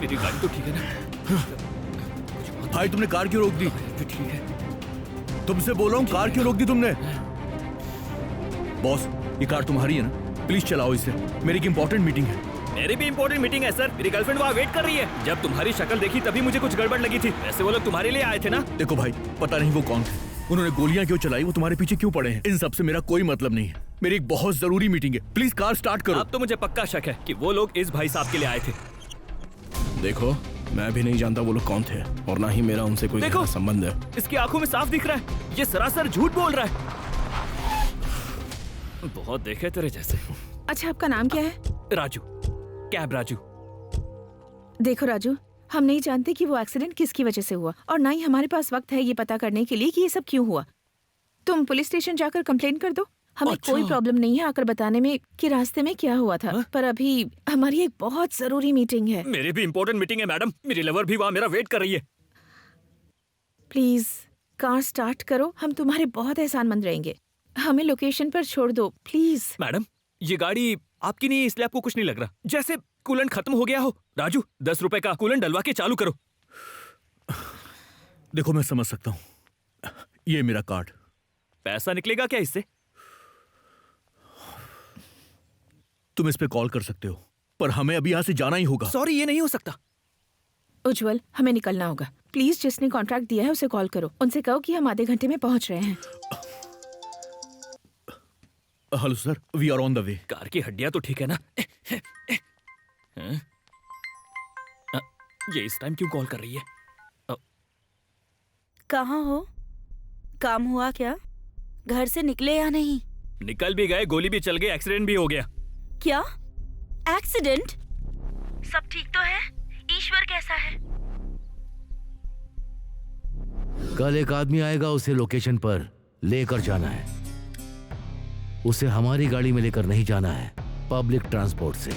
मेरी गाड़ी तो ठीक है ना? भाई तुमने कार क्यों रोक दी? तो ठीक है। तुमसे बोल रहा हूँ, कार क्यों रोक दी तुमने? बॉस, ये कार तुम्हारी है ना? प्लीज चलाओ इसे, मेरी एक इंपॉर्टेंट मीटिंग है। मेरी भी इंपॉर्टेंट मीटिंग है सर। मेरी गर्लफ्रेंड वहाँ वेट कर रही है। जब तुम्हारी शक्ल देखी तभी मुझे कुछ गड़बड़ लगी थी। वैसे वो लोग तुम्हारे लिए आए थे ना? देखो भाई, पता नहीं वो कौन थे, उन्होंने गोलियां क्यों चलाई, वो तुम्हारे पीछे क्यों पड़े हैं, इन सब से मेरा कोई मतलब नहीं है। मेरी एक बहुत जरूरी मीटिंग है, प्लीज कार स्टार्ट करो। अब तो मुझे पक्का शक है कि वो लोग इस भाई साहब के लिए आए थे। देखो, मैं भी नहीं जानता वो लोग कौन थे और ना ही मेरा उनसे कोई देखो, संबंध है। इसकी आंखों में साफ दिख रहा है, ये सरासर झूठ बोल रहा है। बहुत देखे तेरे जैसे। अच्छा, आपका नाम क्या है? राजू, कैब राजू। देखो राजू, हम नहीं जानते कि वो एक्सीडेंट किसकी वजह से हुआ और ना ही हमारे पास वक्त है ये पता करने के लिए कि ये सब क्यों हुआ। तुम पुलिस स्टेशन जाकर कंप्लेन कर दो। हमें कोई प्रॉब्लम नहीं है आकर बताने में कि रास्ते में क्या हुआ था। पर अभी हमारी एक बहुत जरूरी मीटिंग है। मेरी भी इंपॉर्टेंट मीटिंग है मैडम। मेरी लवर भी वहाँ मेरा वेट कर रही है। प्लीज कार स्टार्ट करो, हम तुम्हारे बहुत एहसानमंद रहेंगे। हमें लोकेशन पर छोड़ दो प्लीज। मैडम, ये गाड़ी आपकी नहीं है इसलिए आपको कुछ नहीं लग रहा। जैसे कूलेंट खत्म हो गया हो। राजू, 10 रुपए का कूलेंट डलवा के चालू करो। देखो, मैं समझ सकता हूँ, ये मेरा कार्ड। पैसा निकलेगा क्या इससे? तुम इस पे कॉल कर सकते हो, पर हमें अभी यहाँ से जाना ही होगा। सॉरी, ये नहीं हो सकता। उज्जवल, हमें निकलना होगा। प्लीज जिसने कॉन्ट्रैक्ट दिया है उसे कॉल करो, उनसे कहो कि हम आधे घंटे में पहुंच रहे हैं। Hello sir, we are on the way. Car की हड्डियां तो ठीक है ना? ये इस टाइम क्यों कॉल कर रही है? कहाँ हो? काम हुआ क्या? घर से निकले या नहीं? निकल भी गए, गोली भी चल गई, एक्सीडेंट भी हो गया। क्या एक्सीडेंट? सब ठीक तो है? ईश्वर कैसा है? कल एक आदमी आएगा, उसे लोकेशन पर लेकर जाना है। उसे हमारी गाड़ी में लेकर नहीं जाना है, पब्लिक ट्रांसपोर्ट से।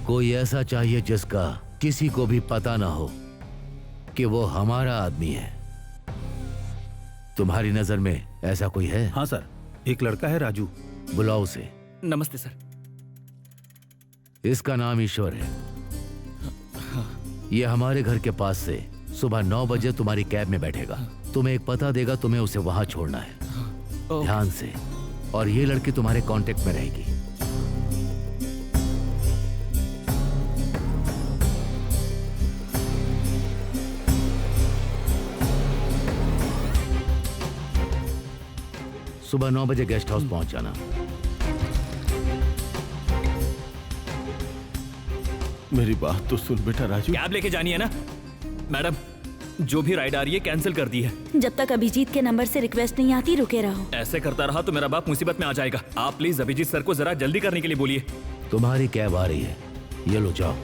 कोई ऐसा चाहिए जिसका किसी को भी पता ना हो कि वो हमारा आदमी है। तुम्हारी नजर में ऐसा कोई है? हाँ सर, एक लड़का है राजू। बुलाओ उसे। नमस्ते सर। इसका नाम ईश्वर है। ये हमारे घर के पास से सुबह 9 बजे तुम्हारी कैब में बैठेगा। तुम्हें एक पता देगा, तुम्हें उसे वहां छोड़ना है। ध्यान से। और ये लड़की तुम्हारे कांटेक्ट में रहेगी। सुबह 9 बजे गेस्ट हाउस पहुंच जाना। मेरी बात तो सुन बेटा राजू। कैब लेके जानी है ना? मैडम, जो भी राइड आ रही है कैंसिल कर दी है। जब तक अभिजीत के नंबर से रिक्वेस्ट नहीं आती रुके रहो। ऐसे करता रहा तो मेरा बाप मुसीबत में आ जाएगा। आप प्लीज अभिजीत सर को जरा जल्दी करने के लिए बोलिए। तुम्हारी कैब आ रही है, ये लो जाओ।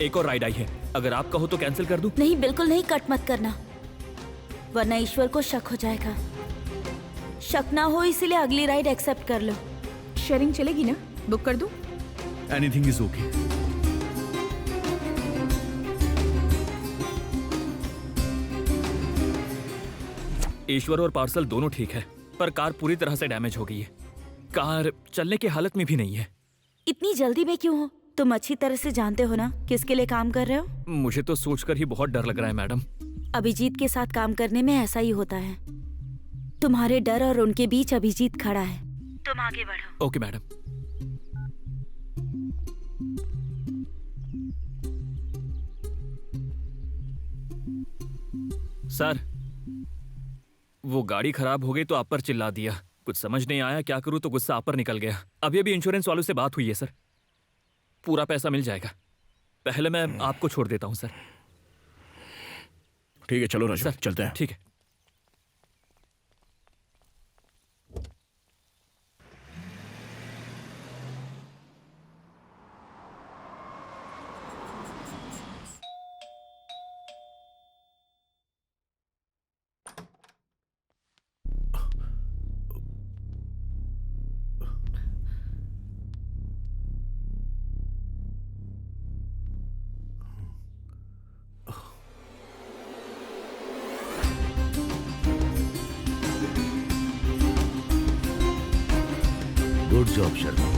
एक और राइड आई है, अगर आप कहो तो कैंसिल कर दूं? नहीं, बिल्कुल नहीं, कट मत करना, वरना ईश्वर को शक हो जाएगा। शक ना हो इसीलिए अगली राइड एक्सेप्ट कर लो। शेयरिंग चलेगी ना? बुक कर दूं? Anything is okay. ईश्वर और पार्सल दोनों ठीक है, पर कार पूरी तरह से डैमेज हो गई है। कार चलने की हालत में भी नहीं है। इतनी जल्दी में क्यों हो? तुम अच्छी तरह से जानते हो ना किसके लिए काम कर रहे हो। मुझे तो सोचकर ही बहुत डर लग रहा है मैडम। अभिजीत के साथ काम करने में ऐसा ही होता है। तुम्हारे डर और उनके बीच अभिजीत खड़ा है। तुम आगे बढ़ो। Okay madam. सर, वो गाड़ी खराब हो गई तो आप पर चिल्ला दिया। कुछ समझ नहीं आया क्या करूं, तो गुस्सा आप पर निकल गया। अभी अभी इंश्योरेंस वालों से बात हुई है सर, पूरा पैसा मिल जाएगा। पहले मैं आपको छोड़ देता हूं सर। ठीक है, चलो राजू, सर चलते हैं। ठीक है। Good job Sharma.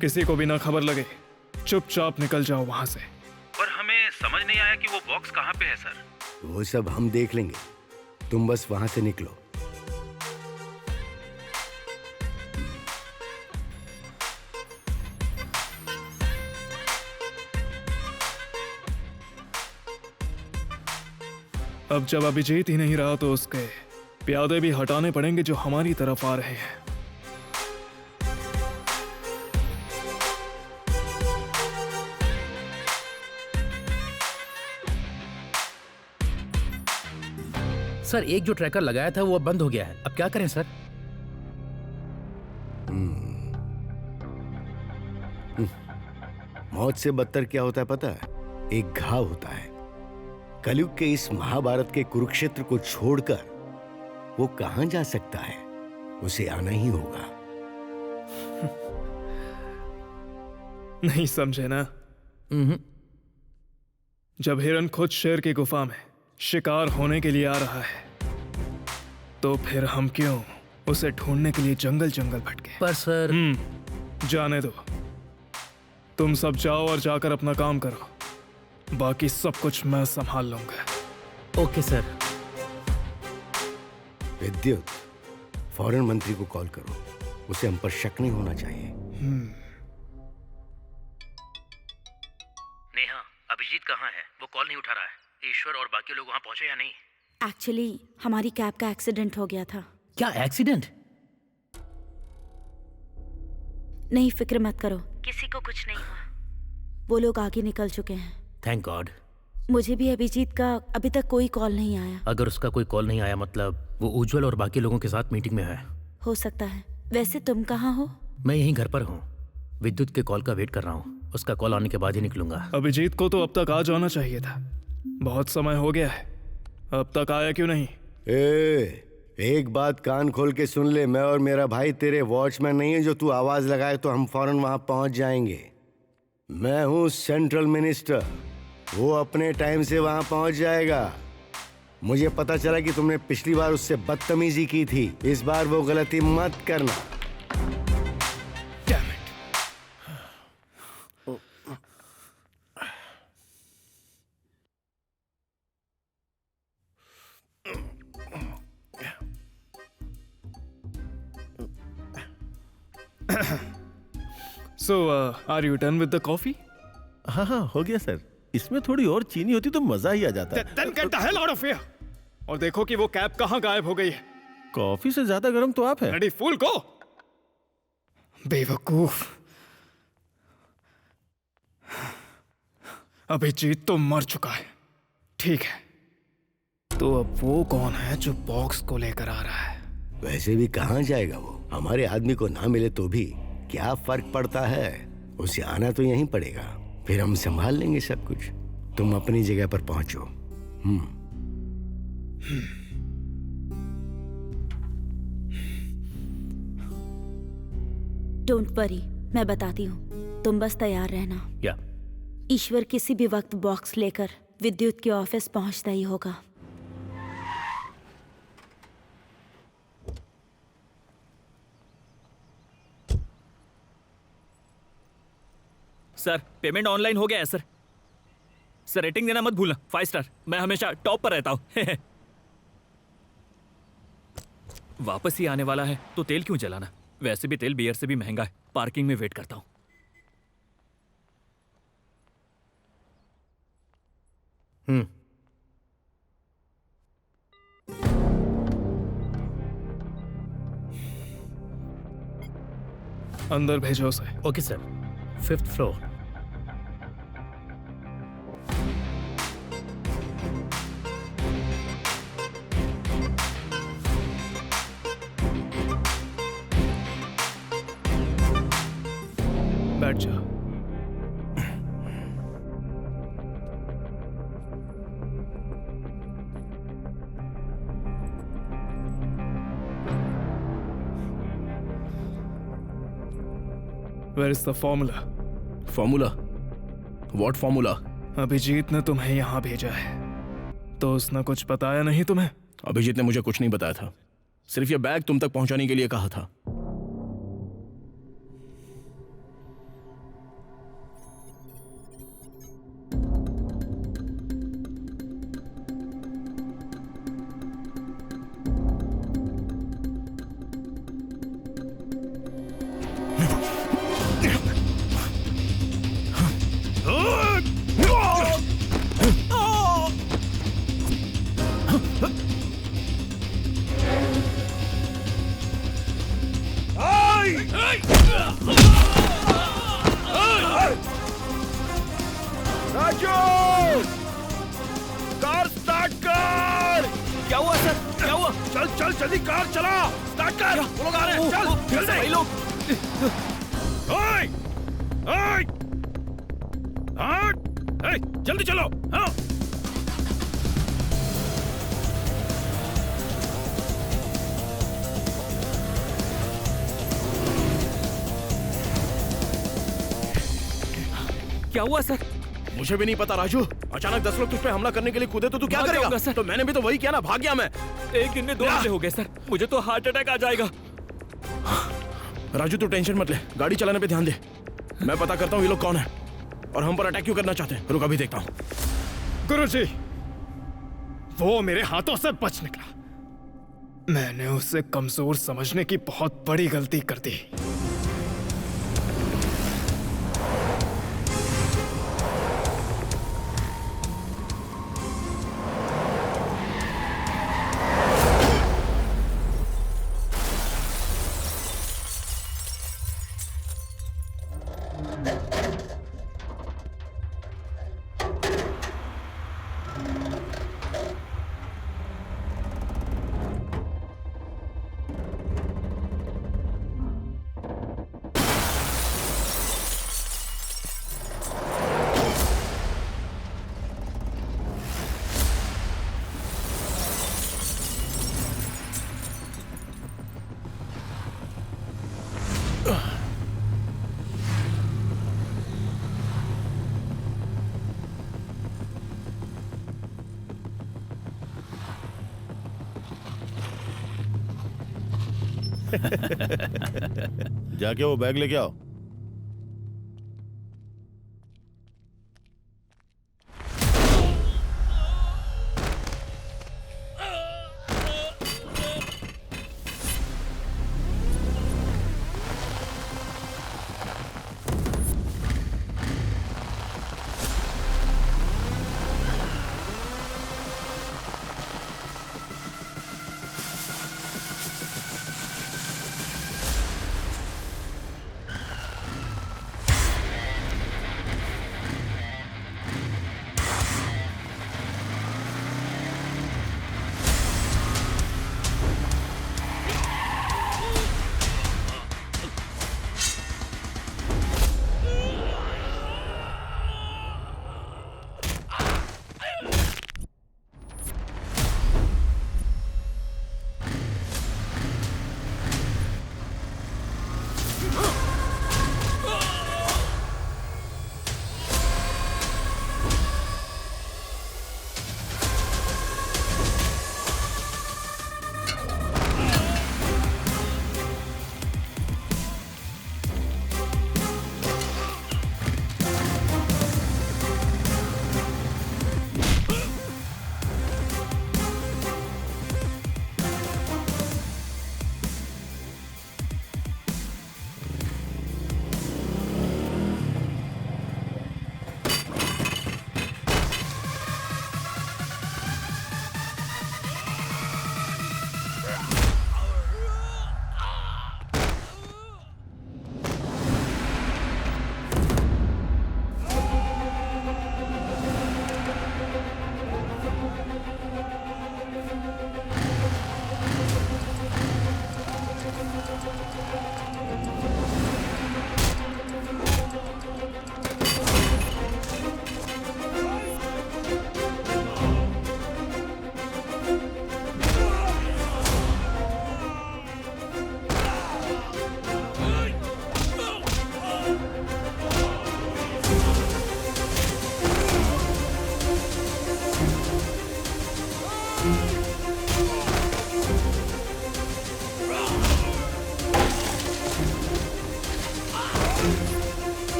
किसी को भी ना खबर लगे, चुपचाप निकल जाओ वहां से। पर हमें समझ नहीं आया कि वो बॉक्स कहाँ पे है सर। वो सब हम देख लेंगे, तुम बस वहां से निकलो। अब जब अभिजीत ही नहीं रहा तो उसके प्यादे भी हटाने पड़ेंगे जो हमारी तरफ आ रहे हैं। सर एक जो ट्रैकर लगाया था वो अब बंद हो गया है, अब क्या करें सर? मौत से बदतर क्या होता है पता है? एक घाव होता है। कलयुग के इस महाभारत के कुरुक्षेत्र को छोड़कर वो कहां जा सकता है? उसे आना ही होगा। नहीं समझे ना? जब हिरन खुद शेर की गुफा में शिकार होने के लिए आ रहा है तो फिर हम क्यों उसे ढूंढने के लिए जंगल जंगल भटके? पर सर जाने दो, तुम सब जाओ और जाकर अपना काम करो, बाकी सब कुछ मैं संभाल लूंगा। Okay sir. विद्युत, फॉरेन मंत्री को कॉल करो, उसे हम पर शक नहीं होना चाहिए। नेहा, अभिजीत कहाँ है? वो कॉल नहीं उठा रहा है। ईश्वर और बाकी लोग वहां पहुंचे या नहीं? एक्चुअली हमारी कैब का एक्सीडेंट हो गया था। क्या एक्सीडेंट? नहीं, फिक्र मत करो, किसी को कुछ नहीं हुआ। वो लोग आगे निकल चुके हैं। Thank God. मुझे भी अभिजीत का अभी तक कोई कॉल नहीं आया। अगर उसका कोई कॉल नहीं आया मतलब वो उज्जवल और बाकी लोगों के साथ मीटिंग में है। हो सकता है। वैसे तुम कहाँ हो? मैं यहीं घर पर हूँ, विद्युत के कॉल का वेट कर रहा हूँ। उसका कॉल आने के बाद ही निकलूंगा। अभिजीत को तो अब तक आ जाना चाहिए था, बहुत समय हो गया है, अब तक आया क्यों नहीं? एक बात कान खोल के सुन ले, मैं और मेरा भाई तेरे वॉचमैन नहीं है जो तू आवाज लगाए तो हम फौरन वहां पहुंच जाएंगे। मैं हूं सेंट्रल मिनिस्टर, वो अपने टाइम से वहां पहुंच जाएगा। मुझे पता चला कि तुमने पिछली बार उससे बदतमीजी की थी, इस बार वो गलती मत करना। So, are you done with the coffee? हाँ हाँ, हो गया सर। इसमें थोड़ी और चीनी होती तो मजा ही आ जाता। Then get the hell out of here! और देखो कि वो कैब कहाँ गायब हो गई है। कॉफी से ज्यादा गर्म तो आप है। रेडी फूल को बेवकूफ। अभिजीत तो मर चुका है, ठीक है, तो अब वो कौन है जो बॉक्स को लेकर आ रहा है? वैसे भी कहाँ जाएगा वो? हमारे आदमी को ना मिले तो भी क्या फर्क पड़ता है, उसे आना तो यहीं पड़ेगा, फिर हम संभाल लेंगे सब कुछ। तुम अपनी जगह पर पहुंचो। डोंट वरी, मैं बताती हूँ, तुम बस तैयार रहना। या ईश्वर किसी भी वक्त बॉक्स लेकर विद्युत के ऑफिस पहुंचता ही होगा। सर पेमेंट ऑनलाइन हो गया है सर। सर रेटिंग देना मत भूलना, 5 स्टार। मैं हमेशा टॉप पर रहता हूँ। वापस ही आने वाला है तो तेल क्यों जलाना? वैसे भी तेल बियर से भी महंगा है। पार्किंग में वेट करता हूँ। अंदर भेजो उसे। Okay sir. 5th floor. बैठ जा। Where is the formula? Formula? What formula? Abhijit ने तुम्हें यहाँ भेजा है, तो उसने कुछ बताया नहीं तुम्हें? अभिजीत ने मुझे कुछ नहीं बताया था, सिर्फ ये बैग तुम तक पहुंचाने के लिए कहा था। राजू, कार स्टार्ट कर। क्या हुआ सर? क्या हुआ? चल चल जल्दी कार चला, स्टार्ट कर। वो लोग आ रहे हैं, चल जल्दी। भाई लोग ओए, ओए, हाँ, ए, जल्दी चलो। हाँ, क्या हुआ सर? मुझे भी नहीं पता राजू, अचानक 10 लोग तुझ पे हमला करने के लिए कूदे तो तू क्या भाग करेगा? जाऊंगा, सर। तो मैंने भी तो वही किया ना, भाग गया मैं। एक दिन में 2 हमले हो गए सर, मुझे तो हार्ट अटैक आ जाएगा। राजू तू टेंशन मत ले, गाड़ी चलाने पे ध्यान दे। मैं पता करता हूँ ये लोग कौन है और हम पर अटैक क्यों करना चाहते हैं। रुक अभी देखता हूँ। गुरुजी, वो मेरे हाथों से बच निकला। मैंने उसे कमजोर समझने की बहुत बड़ी गलती कर दी। जाके वो बैग लेके आओ।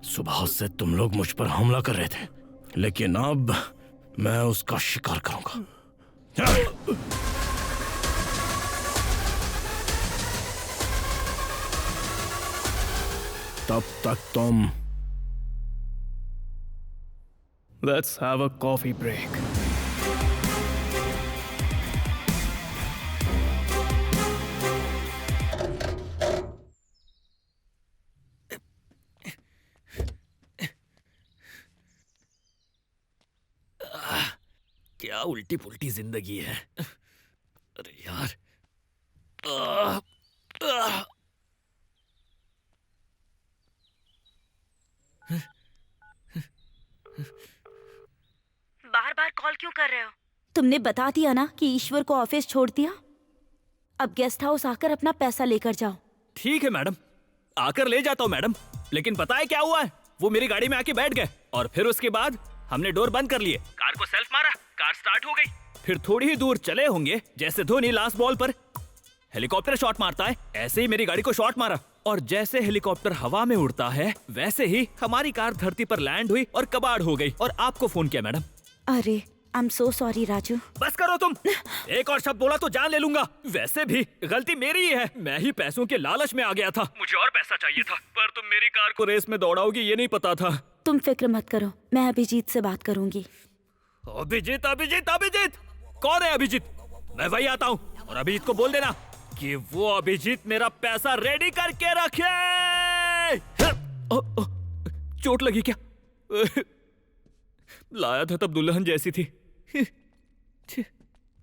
सुबह से तुम लोग मुझ पर हमला कर रहे थे, लेकिन अब मैं उसका शिकार करूंगा। तब तक तुम Let's have a coffee break. क्या उल्टी पुल्टी जिंदगी है। अरे यार, आह, आह। बार बार कॉल क्यों कर रहे हो? तुमने बता दिया ना कि ईश्वर को ऑफिस छोड़ दिया। अब गेस्ट हाउस आकर अपना पैसा लेकर जाओ। ठीक है मैडम, आकर ले जाता हूँ मैडम। लेकिन पता है क्या हुआ है? वो मेरी गाड़ी में आके बैठ गए और फिर उसके बाद हमने डोर बंद कर लिए, कार को सेल्फ मारा, कार स्टार्ट हो गई। फिर थोड़ी ही दूर चले होंगे, जैसे धोनी लास्ट बॉल पर हेलीकॉप्टर शॉट मारता है, ऐसे ही मेरी गाड़ी को शॉट मारा। और जैसे हेलीकॉप्टर हवा में उड़ता है, वैसे ही हमारी कार धरती पर लैंड हुई और कबाड़ हो गई और आपको फोन किया मैडम। अरे I am so sorry Raju. बस करो तुम, एक और शब्द बोला तो जान ले लूंगा। वैसे भी गलती मेरी ही है, मैं ही पैसों के लालच में आ गया था। मुझे और पैसा चाहिए था, पर तुम मेरी कार को रेस में दौड़ाओगी ये नहीं पता था। तुम फिक्र मत करो, मैं अभिजीत से बात करूंगी। अभिजीत अभिजीत अभिजीत, कौन है अभिजीत? मैं वही आता हूँ और अभिजीत को बोल देना कि वो अभिजीत मेरा पैसा रेडी करके रखे। चोट लगी क्या? लाया था तब दुल्हन जैसी थी।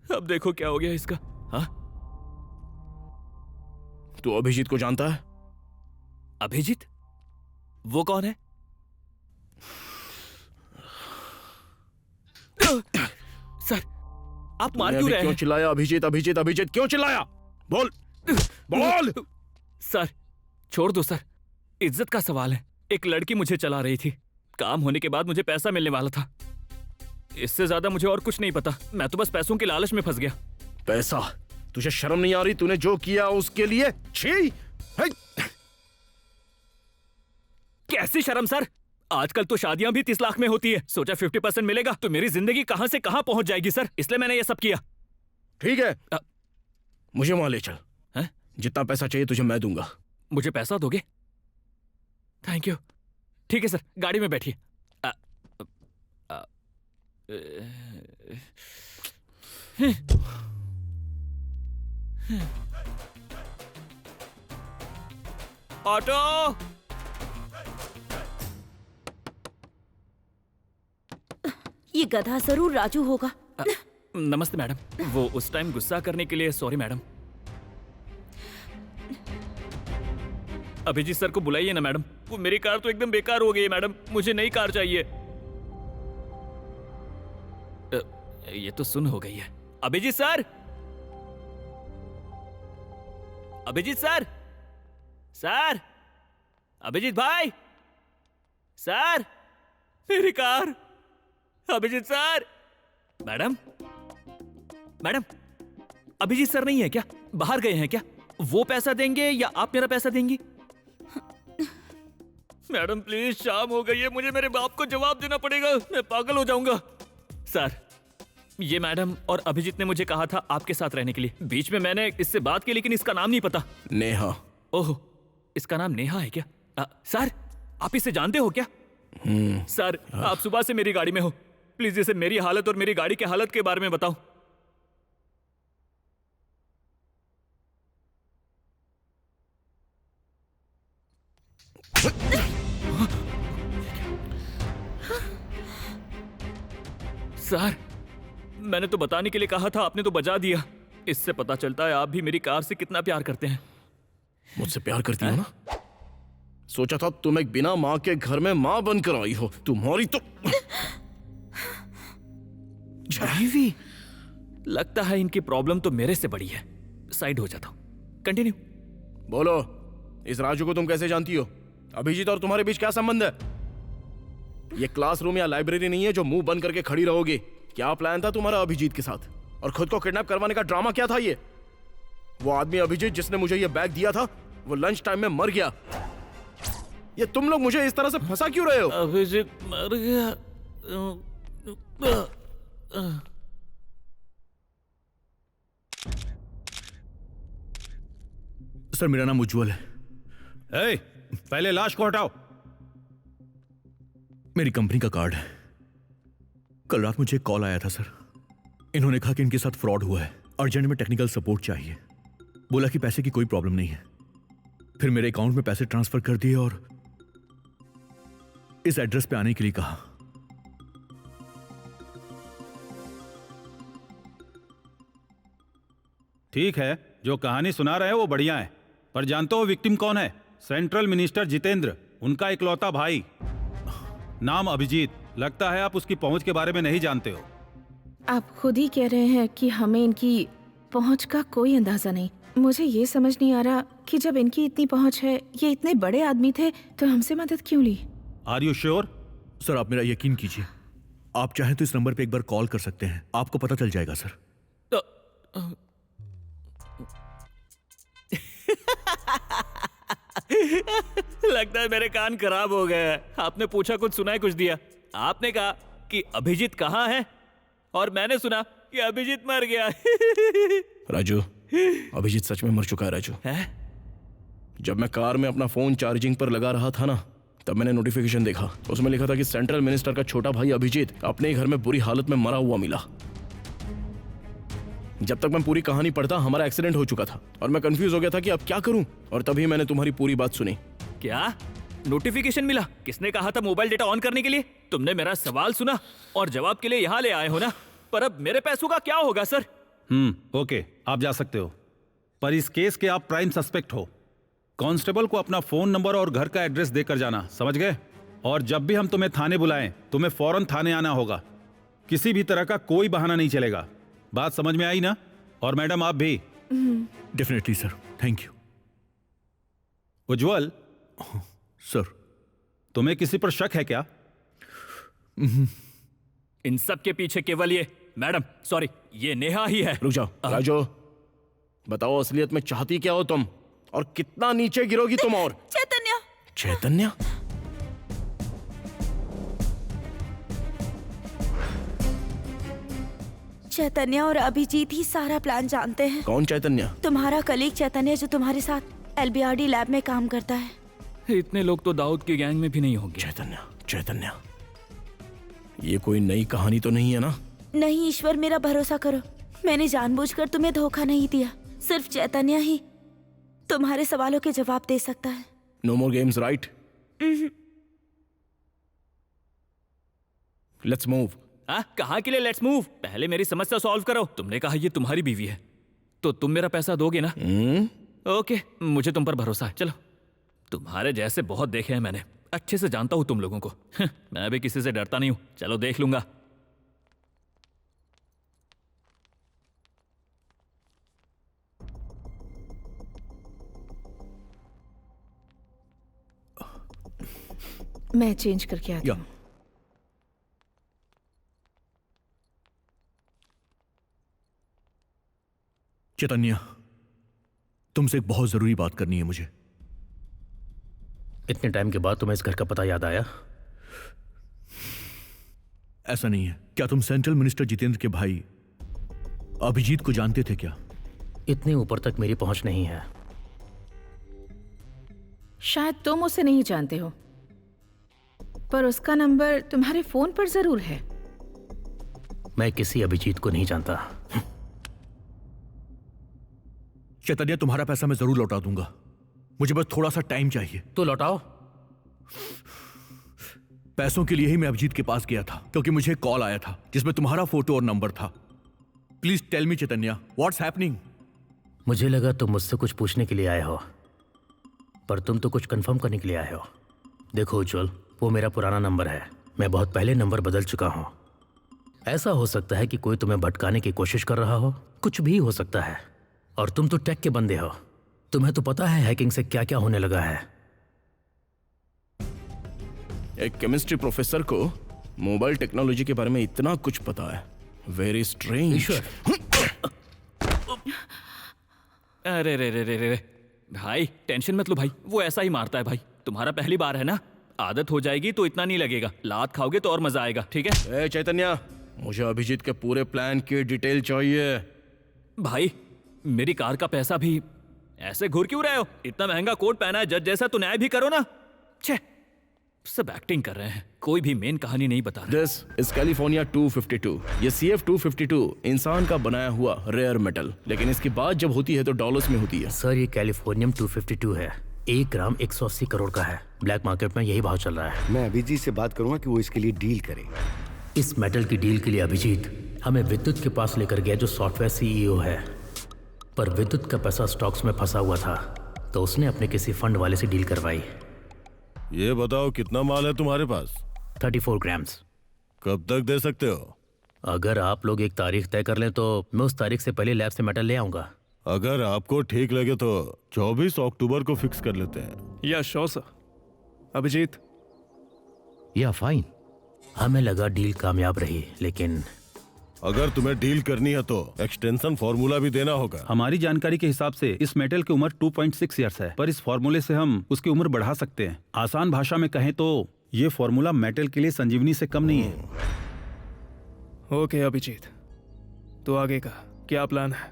अब देखो क्या हो गया इसका। हाँ, तू अभिजीत को जानता है? अभिजीत? वो कौन है? सर, आप मार क्यों रहे हैं? क्यों चिल्लाया? अभिजीत अभिजीत अभिजीत क्यों चिल्लाया? बोल बोल। सर छोड़ दो सर, इज्जत का सवाल है। एक लड़की मुझे चला रही थी, काम होने के बाद मुझे पैसा मिलने वाला था। इससे ज्यादा मुझे और कुछ नहीं पता, मैं तो बस पैसों के लालच में फंस गया। पैसा? तुझे शर्म नहीं आ रही? तूने जो किया उसके लिए छी। कैसी शर्म सर? आजकल तो शादियां भी 30 लाख में होती है। सोचा 50% मिलेगा तो मेरी जिंदगी कहां से कहां पहुंच जाएगी सर, इसलिए मैंने ये सब किया। ठीक है, मुझे वहां ले चल। है? जितना पैसा चाहिए तुझे मैं दूंगा। मुझे पैसा दोगे? Thank you. ठीक है सर, गाड़ी में बैठिए। ऑटो। ये गधा जरूर राजू होगा। नमस्ते मैडम, वो उस टाइम गुस्सा करने के लिए सॉरी मैडम। अभिजीत सर को बुलाइए ना मैडम, वो मेरी कार तो एकदम बेकार हो गई है मैडम, मुझे नई कार चाहिए। ये तो सुन हो गई है। Abhijit sir, Abhijit sir, sir, Abhijit भाई, सर, मेरी car. Abhijit sir. Madam, madam, Abhijit sir नहीं है क्या? बाहर गए हैं क्या? वो पैसा देंगे या आप मेरा पैसा देंगी? मैडम प्लीज, शाम हो गई है, मुझे मेरे बाप को जवाब देना पड़ेगा, मैं पागल हो जाऊंगा। सर, ये मैडम और अभिजीत ने मुझे कहा था आपके साथ रहने के लिए। बीच में मैंने इससे बात की, लेकिन इसका नाम नहीं पता। नेहा। ओह, इसका नाम नेहा है क्या? सर, आप इसे जानते हो क्या? सर, आप सुबह से मेरी गाड़ी में हो, प्लीज इसे मेरी हालत और मेरी गाड़ी की हालत के बारे में बताओ। सर, मैंने तो बताने के लिए कहा था, आपने तो बजा दिया। इससे पता चलता है आप भी मेरी कार से कितना प्यार करते हैं। मुझसे प्यार करती हो ना? सोचा था तुम एक बिना माँ के घर में माँ बनकर आई हो। तुम्हारी तो बीवी, लगता है इनकी प्रॉब्लम तो मेरे से बड़ी है। साइड हो जाता हूं। कंटिन्यू। बोलो, इस राजू को तुम कैसे जानती हो? अभिजीत और तुम्हारे बीच क्या संबंध है? ये क्लासरूम या लाइब्रेरी नहीं है जो मुंह बंद करके खड़ी रहोगे। क्या प्लान था तुम्हारा अभिजीत के साथ? और खुद को किडनैप करवाने का ड्रामा क्या था ये? वो आदमी अभिजीत जिसने मुझे ये बैग दिया था, वो लंच टाइम में मर गया। ये तुम लोग मुझे इस तरह से फंसा क्यों रहे हो? अभिजीत मर गया। सर, मेरा नाम उज्जवल है। ए, पहले लाश को हटाओ। मेरी कंपनी का कार्ड है। कल रात मुझे एक कॉल आया था सर। इन्होंने कहा कि इनके साथ फ्रॉड हुआ है, अर्जेंट में टेक्निकल सपोर्ट चाहिए। बोला कि पैसे की कोई प्रॉब्लम नहीं है। फिर मेरे अकाउंट में पैसे ट्रांसफर कर दिए और इस एड्रेस पे आने के लिए कहा। ठीक है, जो कहानी सुना रहे हैं वो बढ़िया है, पर जानते हो विक्टिम कौन है? सेंट्रल मिनिस्टर जितेंद्र, उनका इकलौता भाई, नाम अभिजीत। लगता है आप उसकी पहुंच के बारे में नहीं जानते हो। आप खुद ही कह रहे हैं कि हमें इनकी पहुंच का कोई अंदाजा नहीं। मुझे ये समझ नहीं आ रहा कि जब इनकी इतनी पहुंच है, ये इतने बड़े आदमी थे, तो हमसे मदद क्यों ली? Are you sure? सर, आप मेरा यकीन कीजिए। आप चाहें तो इस नंबर पे एक बार कॉल कर सकते हैं, आपको पता चल जाएगा सर। लगता है मेरे कान खराब हो गए हैं। आपने पूछा कुछ सुना है कुछ दिया। आपने कहा कि अभिजीत कहाँ है और मैंने सुना कि अभिजीत मर गया। राजू, अभिजीत सच में मर चुका है। राजू, जब मैं कार में अपना फोन चार्जिंग पर लगा रहा था ना, तब मैंने नोटिफिकेशन देखा। उसमें लिखा था कि सेंट्रल मिनिस्टर का छोटा भाई अभिजीत अपने घर में बुरी हालत में मरा हुआ मिला। जब तक मैं पूरी कहानी पढ़ता, हमारा एक्सीडेंट हो चुका था और मैं कंफ्यूज हो गया था कि अब क्या करूं। और तभी मैंने तुम्हारी पूरी बात सुनी। क्या नोटिफिकेशन मिला? किसने कहा था मोबाइल डेटा ऑन करने के लिए? तुमने मेरा सवाल सुना और जवाब के लिए यहाँ ले आए हो ना? पर अब मेरे पैसों का क्या होगा सर? ओके, आप जा सकते हो, पर इस केस के आप प्राइम सस्पेक्ट हो। कांस्टेबल को अपना फोन नंबर और घर का एड्रेस देकर जाना, समझ गए? और जब भी हम तुम्हें थाने बुलाएं, तुम्हें फौरन थाने आना होगा। किसी भी तरह का कोई बहाना नहीं चलेगा। बात समझ में आई ना? और मैडम आप भी। Definitely sir, thank you. Ujjwal sir, तुम्हें किसी पर शक है क्या? इन सब के पीछे केवल ये मैडम, सॉरी, ये नेहा ही है। रुक जाओ राजू, बताओ असलियत में चाहती क्या हो तुम और कितना नीचे गिरोगी तुम? और चैतन्य। चैतन्य? चैतन्य और अभिजीत ही सारा प्लान जानते हैं। कौन चैतन्य? तुम्हारा कलीग चैतन्य, जो तुम्हारे साथ LBRD लैब में काम करता है। इतने लोग तो दाऊद की गैंग में भी नहीं होंगे। चैतन्य, ये कोई नई कहानी तो नहीं है ना? नहीं ईश्वर, मेरा भरोसा करो, मैंने जानबूझकर तुम्हें धोखा नहीं दिया। सिर्फ चैतन्य ही तुम्हारे सवालों के जवाब दे सकता है। No more games, right? Let's move. कहाँ के लिए लेट्स मूव? पहले मेरी समस्या सॉल्व करो। तुमने कहा ये तुम्हारी बीवी है, तो तुम मेरा पैसा दोगे ना? ओके, मुझे तुम पर भरोसा है। चलो, तुम्हारे जैसे बहुत देखे हैं मैंने, अच्छे से जानता हूं तुम लोगों को। मैं भी किसी से डरता नहीं हूं। चलो देख लूंगा। मैं चेंज करके आती हूँ। चैतन्य, तुमसे एक बहुत जरूरी बात करनी है मुझे। इतने टाइम के बाद तुम्हें इस घर का पता याद आया? ऐसा नहीं है। क्या तुम सेंट्रल मिनिस्टर जितेंद्र के भाई अभिजीत को जानते थे क्या? इतने ऊपर तक मेरी पहुंच नहीं है। शायद तुम उसे नहीं जानते हो, पर उसका नंबर तुम्हारे फोन पर जरूर है। मैं किसी अभिजीत को नहीं जानता। चैतन्य, तुम्हारा पैसा मैं जरूर लौटा दूंगा, मुझे बस थोड़ा सा टाइम चाहिए। तो लौटाओ। पैसों के लिए ही मैं अभिजीत के पास गया था, क्योंकि मुझे एक कॉल आया था जिसमें तुम्हारा फोटो और नंबर था। Please tell me Chaitanya, what's happening? मुझे लगा तुम मुझसे कुछ पूछने के लिए आए हो, पर तुम तो कुछ कंफर्म करने के लिए आए हो। देखो उज्जवल, वो मेरा पुराना नंबर है। मैं बहुत पहले नंबर बदल चुका हूँ। ऐसा हो सकता है कि कोई तुम्हें भटकाने की कोशिश कर रहा हो, कुछ भी हो सकता है। और तुम तो टेक के बंदे हो, तुम्हें तो पता है हैकिंग से क्या क्या होने लगा है। एक केमिस्ट्री प्रोफेसर को मोबाइल टेक्नोलॉजी के बारे में इतना कुछ पता है। Very strange. ईश्वर, अरे रे रे रे रे भाई, टेंशन मत लो भाई, वो ऐसा ही मारता है भाई। तुम्हारा पहली बार है ना, आदत हो जाएगी तो इतना नहीं लगेगा। लात खाओगे तो और मजा आएगा, ठीक है? ए चैतन्य, मुझे अभिजीत के पूरे प्लान की डिटेल चाहिए। भाई मेरी कार का पैसा भी ऐसे घूर क्यों रहे हो? इतना महंगा कोट पहना है जज जैसा, तो न्याय भी करो ना। छे, सब एक्टिंग कर रहे हैं, कोई भी मेन कहानी नहीं बता रहे। This is California 252। ये CF-252 इंसान का बनाया हुआ रेयर मेटल, लेकिन इसकी बात जब होती है तो डॉलर्स में होती है। सर ये कैलिफोर्नियम 252 है। 1 ग्राम 180 करोड़ का है। ब्लैक मार्केट में यही भाव चल रहा है। मैं अभिजीत से बात करूंगा कि वो इसके लिए डील करे। इस मेटल की डील के लिए अभिजीत हमें विद्युत के पास लेकर गया, जो सॉफ्टवेयर CEO है। पर विद्युत का पैसा स्टॉक्स में फंसा हुआ था, तो उसने अपने किसी फंड वाले से डील करवाई। ये बताओ कितना माल है तुम्हारे पास? 34 ग्राम्स। कब तक दे सकते हो? अगर आप लोग एक तारीख तय कर लें तो मैं उस तारीख से पहले लैब से मेटल ले आऊंगा। अगर आपको ठीक लगे तो 24 अक्टूबर को फिक्स कर लेते हैं। या श्योर सर। अभिजीत, या फाइन। हमें लगा डील कामयाब रही, लेकिन अगर तुम्हें डील करनी है तो एक्सटेंशन फॉर्मूला भी देना होगा। हमारी जानकारी के हिसाब से इस मेटल की उम्र 2.6 ईयर्स है, पर इस फॉर्मूले से हम उसकी उम्र बढ़ा सकते हैं। आसान भाषा में कहें तो ये फॉर्मूला मेटल के लिए संजीवनी से कम नहीं है। ओके अभिजीत, तो आगे का क्या प्लान है?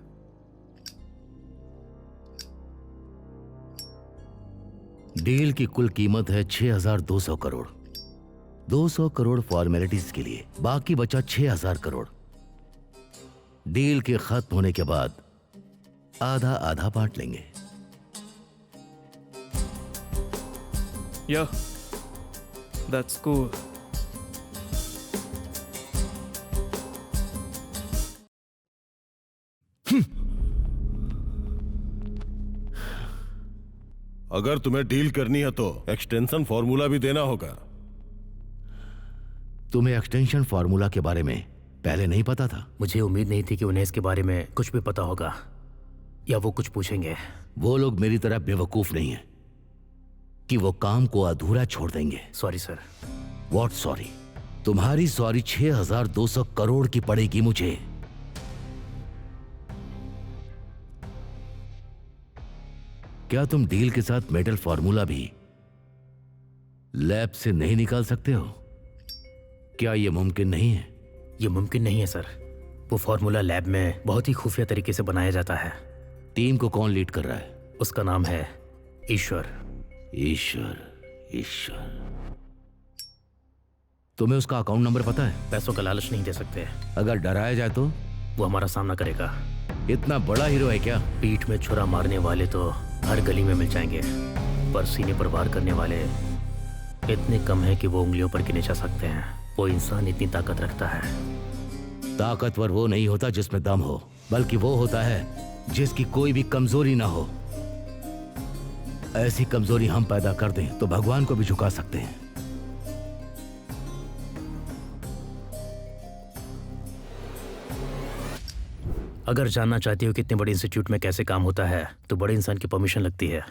डील की कुल कीमत है 6,200 करोड़। 200 करोड़ फॉर्मेलिटीज के लिए, बाकी बचा 6,000 करोड़। डील के खत्म होने के बाद आधा आधा बांट लेंगे। या दैट्स कूल। अगर तुम्हें डील करनी है तो एक्सटेंशन फॉर्मूला भी देना होगा। तुम्हें एक्सटेंशन फॉर्मूला के बारे में पहले नहीं पता था? मुझे उम्मीद नहीं थी कि उन्हें इसके बारे में कुछ भी पता होगा या वो कुछ पूछेंगे। वो लोग मेरी तरह बेवकूफ नहीं है कि वो काम को अधूरा छोड़ देंगे। Sorry sir. What sorry? तुम्हारी सॉरी 6,200 करोड़ की पड़ेगी मुझे। क्या तुम डील के साथ मेटल फॉर्मूला भी लैब से नहीं निकाल सकते हो? क्या यह मुमकिन नहीं है? ये मुमकिन नहीं है सर। वो फॉर्मूला लैब में बहुत ही खुफिया तरीके से बनाया जाता है। टीम को कौन लीड कर रहा है? उसका नाम है ईश्वर। ईश्वर, ईश्वर। तुम्हें उसका अकाउंट नंबर पता है? पैसों का लालच नहीं दे सकते। अगर डराया जाए तो? वो हमारा सामना करेगा। इतना बड़ा हीरो है क्या? पीठ में छुरा मारने वाले तो हर गली में मिल जाएंगे, पर सीने पर वार करने वाले इतने कम है कि वो उंगलियों पर गिने जा सकते हैं। वो इंसान इतनी ताकत रखता है। ताकतवर वो नहीं होता जिसमें दम हो, बल्कि वो होता है जिसकी कोई भी कमजोरी ना हो। ऐसी कमजोरी हम पैदा कर दें तो भगवान को भी झुका सकते हैं। अगर जानना चाहती हो कि इतने बड़े इंस्टीट्यूट में कैसे काम होता है तो बड़े इंसान की परमिशन लगती है,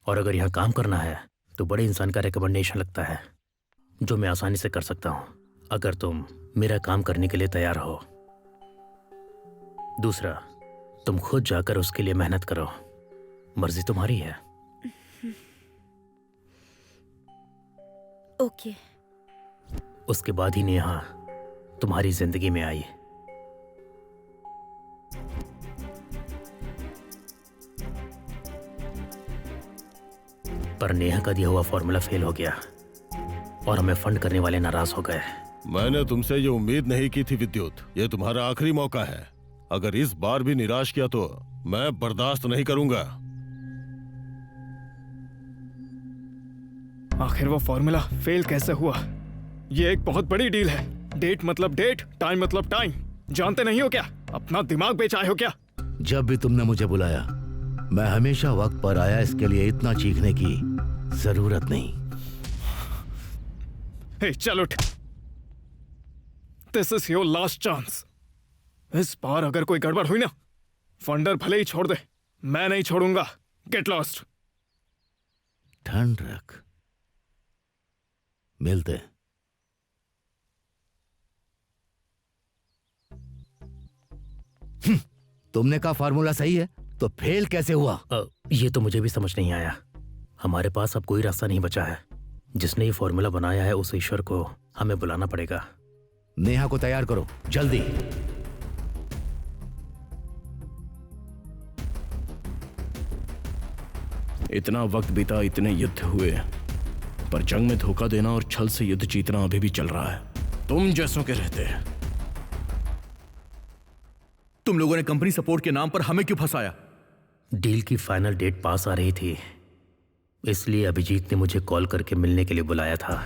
और अगर यहाँ काम करना है तो बड़े इंसान का रिकमेंडेशन लगता है, जो मैं आसानी से कर सकता हूँ अगर तुम मेरा काम करने के लिए तैयार हो। दूसरा, तुम खुद जाकर उसके लिए मेहनत करो, मर्जी तुम्हारी है। ओके। उसके बाद ही नेहा तुम्हारी जिंदगी में आई। पर नेहा का दिया हुआ फॉर्मूला फेल हो गया और हमें फंड करने वाले नाराज हो गए। मैंने तुमसे ये उम्मीद नहीं की थी विद्युत। ये तुम्हारा आखिरी मौका है। अगर इस बार भी निराश किया तो मैं बर्दाश्त नहीं करूंगा। आखिर वो फॉर्मूला फेल कैसे हुआ? ये एक बहुत बड़ी डील है। डेट मतलब डेट, टाइम मतलब टाइम। जानते नहीं हो क्या? अपना दिमाग बेच आए हो क्या? जब भी तुमने मुझे बुलाया मैं हमेशा वक्त पर आया। इसके लिए इतना चीखने की जरूरत नहीं। हे चल उठ। This is your last chance. इस बार अगर कोई गड़बड़ हुई ना, फंडर भले ही छोड़ दे, मैं नहीं छोड़ूंगा। Get lost. ठंड रख, मिलते हैं। तुमने कहा फार्मूला सही है, तो फेल कैसे हुआ? ये तो मुझे भी समझ नहीं आया। हमारे पास अब कोई रास्ता नहीं बचा है। जिसने ये फॉर्मूला बनाया है उस ईश्वर को हमें बुलाना पड़ेगा। नेहा को तैयार करो, जल्दी। इतना वक्त बीता, इतने युद्ध हुए, पर जंग में धोखा देना और छल से युद्ध जीतना अभी भी चल रहा है। तुम जैसों के रहते। तुम लोगों ने कंपनी सपोर्ट के नाम पर हमें क्यों फंसाया? डील की फाइनल डेट पास आ रही थी, इसलिए अभिजीत ने मुझे कॉल करके मिलने के लिए बुलाया था।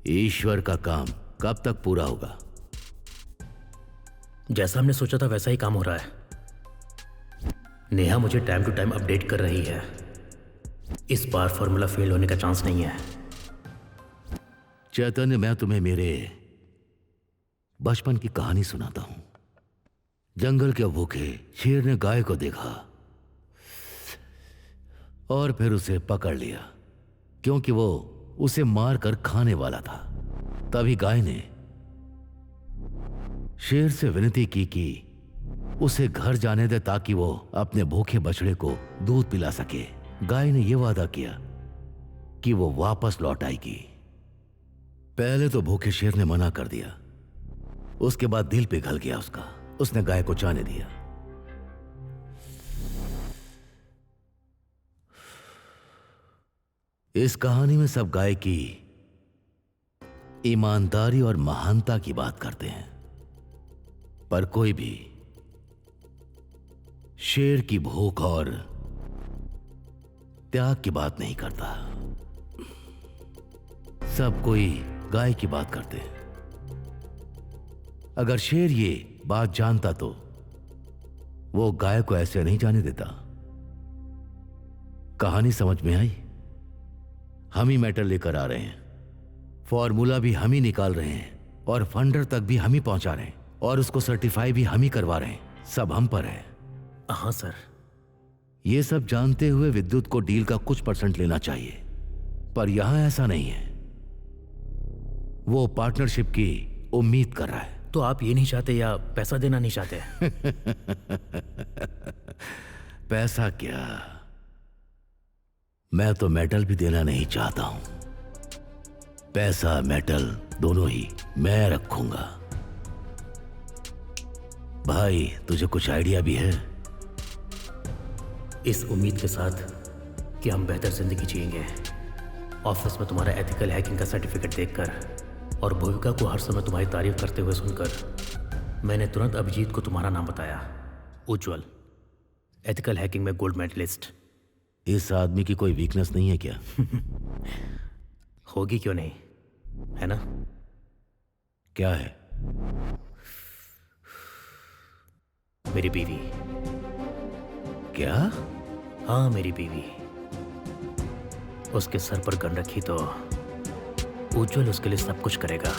ईश्वर का काम कब तक पूरा होगा? जैसा हमने सोचा था वैसा ही काम हो रहा है। नेहा मुझे टाइम टू टाइम अपडेट कर रही है। इस बार फॉर्मूला फेल होने का चांस नहीं है। चैतन्य, मैं तुम्हें मेरे बचपन की कहानी सुनाता हूं। जंगल के भूखे शेर ने गाय को देखा और फिर उसे पकड़ लिया, क्योंकि वो उसे मारकर खाने वाला था। तभी गाय ने शेर से विनती की कि उसे घर जाने दे ताकि वो अपने भूखे बछड़े को दूध पिला सके। गाय ने यह वादा किया कि वो वापस लौट आएगी। पहले तो भूखे शेर ने मना कर दिया, उसके बाद दिल पिघल गया उसका। उसने गाय को जाने दिया। इस कहानी में सब गाय की ईमानदारी और महानता की बात करते हैं, पर कोई भी शेर की भूख और त्याग की बात नहीं करता। सब कोई गाय की बात करते हैं। अगर शेर ये बात जानता तो वो गाय को ऐसे नहीं जाने देता। कहानी समझ में आई? हम ही मेटल लेकर आ रहे हैं, फॉर्मूला भी हम ही निकाल रहे हैं, और फंडर तक भी हम ही पहुंचा रहे हैं, और उसको सर्टिफाई भी हम ही करवा रहे हैं। सब हम पर है। हाँ सर। ये सब जानते हुए विद्युत को डील का कुछ % लेना चाहिए, पर यहां ऐसा नहीं है। वो पार्टनरशिप की उम्मीद कर रहा है। तो आप ये नहीं चाहते या पैसा देना नहीं चाहते? पैसा क्या, मैं तो मेटल भी देना नहीं चाहता हूं। पैसा मेटल दोनों ही मैं रखूंगा। भाई, तुझे कुछ आइडिया भी है? इस उम्मीद के साथ कि हम बेहतर जिंदगी जिएंगे, ऑफिस में तुम्हारा एथिकल हैकिंग का सर्टिफिकेट देखकर और भूमिका को हर समय तुम्हारी तारीफ करते हुए सुनकर मैंने तुरंत अभिजीत को तुम्हारा नाम बताया। उज्जवल, एथिकल हैकिंग में गोल्ड मेडलिस्ट। इस आदमी की कोई वीकनेस नहीं है क्या? होगी क्यों नहीं, है ना? क्या है? मेरी बीवी। क्या? हाँ, मेरी बीवी। उसके सर पर गन रखी तो उज्जवल उसके लिए सब कुछ करेगा।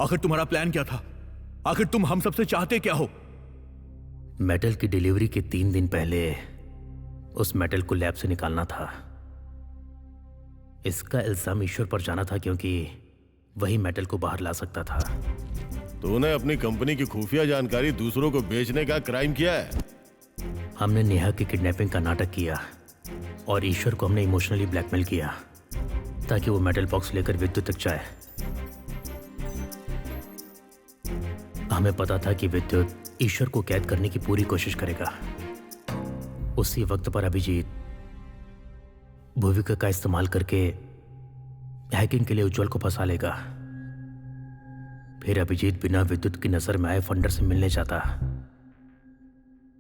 आखिर तुम्हारा प्लान क्या था? आखिर तुम हम सबसे चाहते क्या हो? मेटल की डिलीवरी के 3 दिन पहले उस मेटल को लैब से निकालना था। इसका इल्जाम ईश्वर पर जाना था, क्योंकि वही मेटल को बाहर ला सकता था। तूने अपनी कंपनी की खुफिया जानकारी दूसरों को बेचने का क्राइम किया है। हमने नेहा की किडनैपिंग का नाटक किया और ईश्वर को हमने इमोशनली ब्लैकमेल किया ताकि वो मेटल बॉक्स लेकर विद्युत तक जाए। हमें पता था कि विद्युत ईश्वर को कैद करने की पूरी कोशिश करेगा। उसी वक्त पर अभिजीत भूमिका का इस्तेमाल करके हैकिंग के लिए उज्जवल को फंसा लेगा। फिर अभिजीत बिना विद्युत की नजर में आए फंडर से मिलने जाता।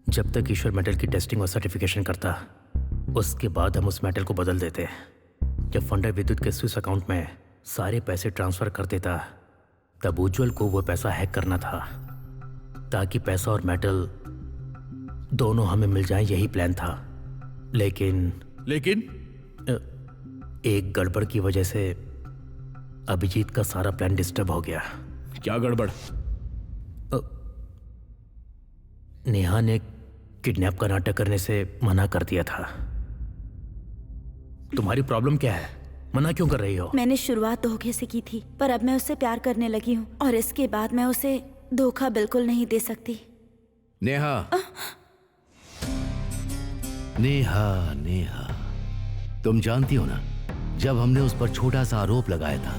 जब तक ईश्वर मेटल की टेस्टिंग और सर्टिफिकेशन करता, उसके बाद हम उस मेटल को बदल देते। जब फंडर विद्युत के स्विस अकाउंट में सारे पैसे ट्रांसफर कर देता, तब उज्जवल को वो पैसा हैक करना था ताकि पैसा और मेटल दोनों हमें मिल जाए। यही प्लान था। लेकिन एक गड़बड़ की वजह से अभिजीत का सारा प्लान डिस्टर्ब हो गया। क्या गड़बड़? नेहा ने किडनैप का नाटक करने से मना कर दिया था। तुम्हारी प्रॉब्लम क्या है? मना क्यों कर रही हो? मैंने शुरुआत धोखे से की थी, पर अब मैं उससे प्यार करने लगी हूँ और इसके बाद मैं उसे धोखा बिल्कुल नहीं दे सकती। नेहा, नेहा, नेहा, तुम जानती हो ना, जब हमने उस पर छोटा सा आरोप लगाया था,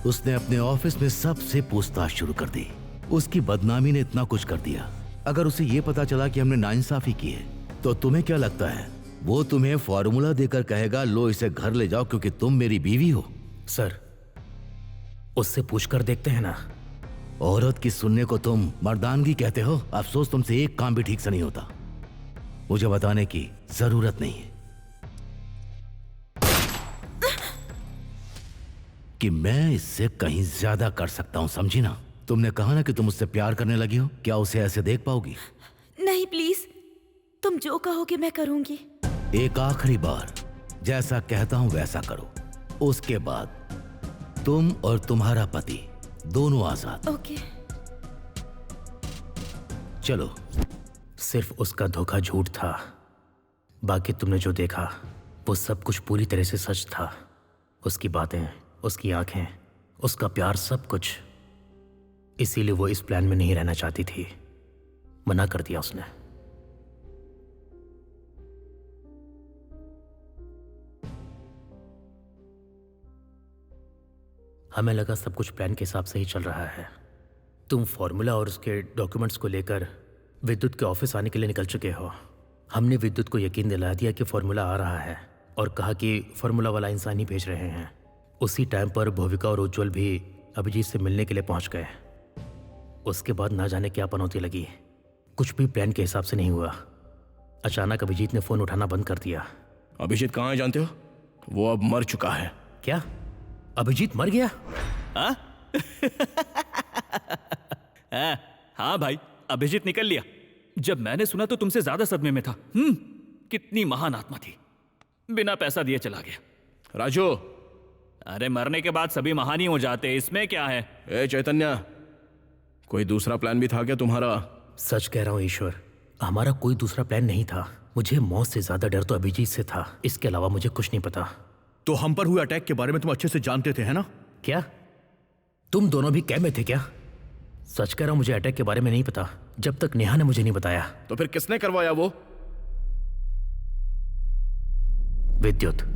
उसने अपने ऑफिस में सबसे पूछताछ शुरू कर दी। उसकी बदनामी ने इतना कुछ कर दिया। अगर उसे ये पता चला कि हमने नाइंसाफी की है, तो तुम्हें क्या लगता है वो तुम्हें फॉर्मूला देकर कहेगा लो इसे घर ले जाओ क्योंकि तुम मेरी बीवी हो? सर, उससे पूछकर देखते हैं ना। औरत की सुनने को तुम मर्दानगी कहते हो। अफसोस तुमसे एक काम भी ठीक से नहीं होता। मुझे बताने की जरूरत नहीं है कि मैं इससे कहीं ज्यादा कर सकता हूं, समझी ना? तुमने कहा ना कि तुम उससे प्यार करने लगी हो। क्या उसे ऐसे देख पाओगी? नहीं, प्लीज, तुम जो कहोगे मैं करूंगी। एक आखिरी बार जैसा कहता हूं वैसा करो। उसके बाद तुम और तुम्हारा पति दोनों आजाद। ओके। चलो। सिर्फ उसका धोखा झूठ था, बाकी तुमने जो देखा वो सब कुछ पूरी तरह से सच था। उसकी बातें, उसकी आंखें, उसका प्यार, सब कुछ। इसीलिए वो इस प्लान में नहीं रहना चाहती थी। मना कर दिया उसने। हमें लगा सब कुछ प्लान के हिसाब से ही चल रहा है। तुम फॉर्मूला और उसके डॉक्यूमेंट्स को लेकर विद्युत के ऑफिस आने के लिए निकल चुके हो। हमने विद्युत को यकीन दिला दिया कि फॉर्मूला आ रहा है और कहा कि फॉर्मूला वाला इंसान ही भेज रहे हैं। उसी टाइम पर भूविका और उज्जवल भी अभिजीत से मिलने के लिए पहुंच गए। उसके बाद ना जाने क्या पनौती लगी। कुछ भी प्लान के हिसाब से नहीं हुआ। अचानक अभिजीत ने फोन उठाना बंद कर दिया। अभिजीत कहाँ है जानते हो? वो अब मर चुका है। क्या? अभिजीत मर गया? हाँ भाई, अभिजीत निकल लिया। जब मैंने सुना तो तुमसे ज्यादा सदमे में था। कितनी महान आत्मा थी, बिना पैसा दिए चला गया। राजू, अरे मरने के बाद सभी महान ही हो जाते, इसमें क्या है? ए चैतन्य, कोई दूसरा प्लान भी था क्या तुम्हारा? सच कह रहा हूँ ईश्वर, हमारा कोई दूसरा प्लान नहीं था। मुझे मौत से ज्यादा डर तो अभिजीत से था। इसके अलावा मुझे कुछ नहीं पता। तो हम पर हुए अटैक के बारे में तुम अच्छे से जानते थे, है ना? क्या तुम दोनों भी कैब में थे क्या? सच कह रहा हूं, मुझे अटैक के बारे में नहीं पता जब तक नेहा ने मुझे नहीं बताया। तो फिर किसने करवाया वो? विद्युत।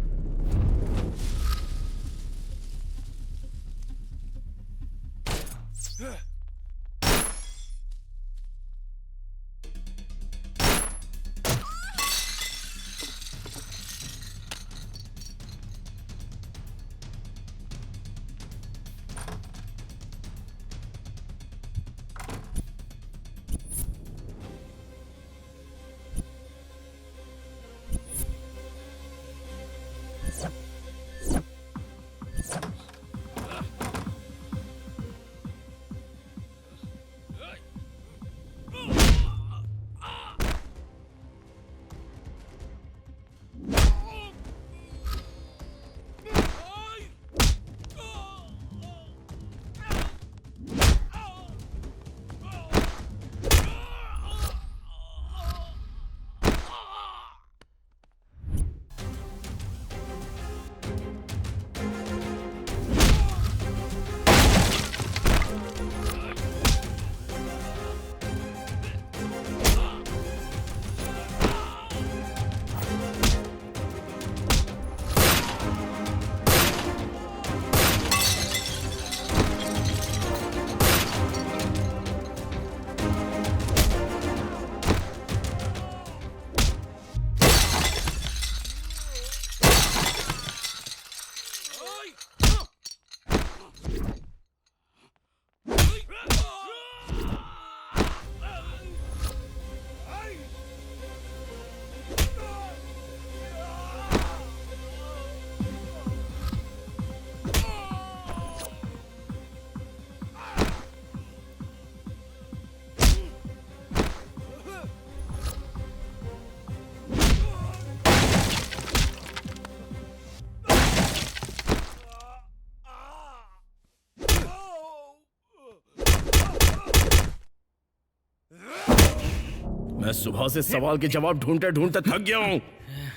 मैं सुबह से सवाल के जवाब ढूंढते ढूंढते थक गया हूं।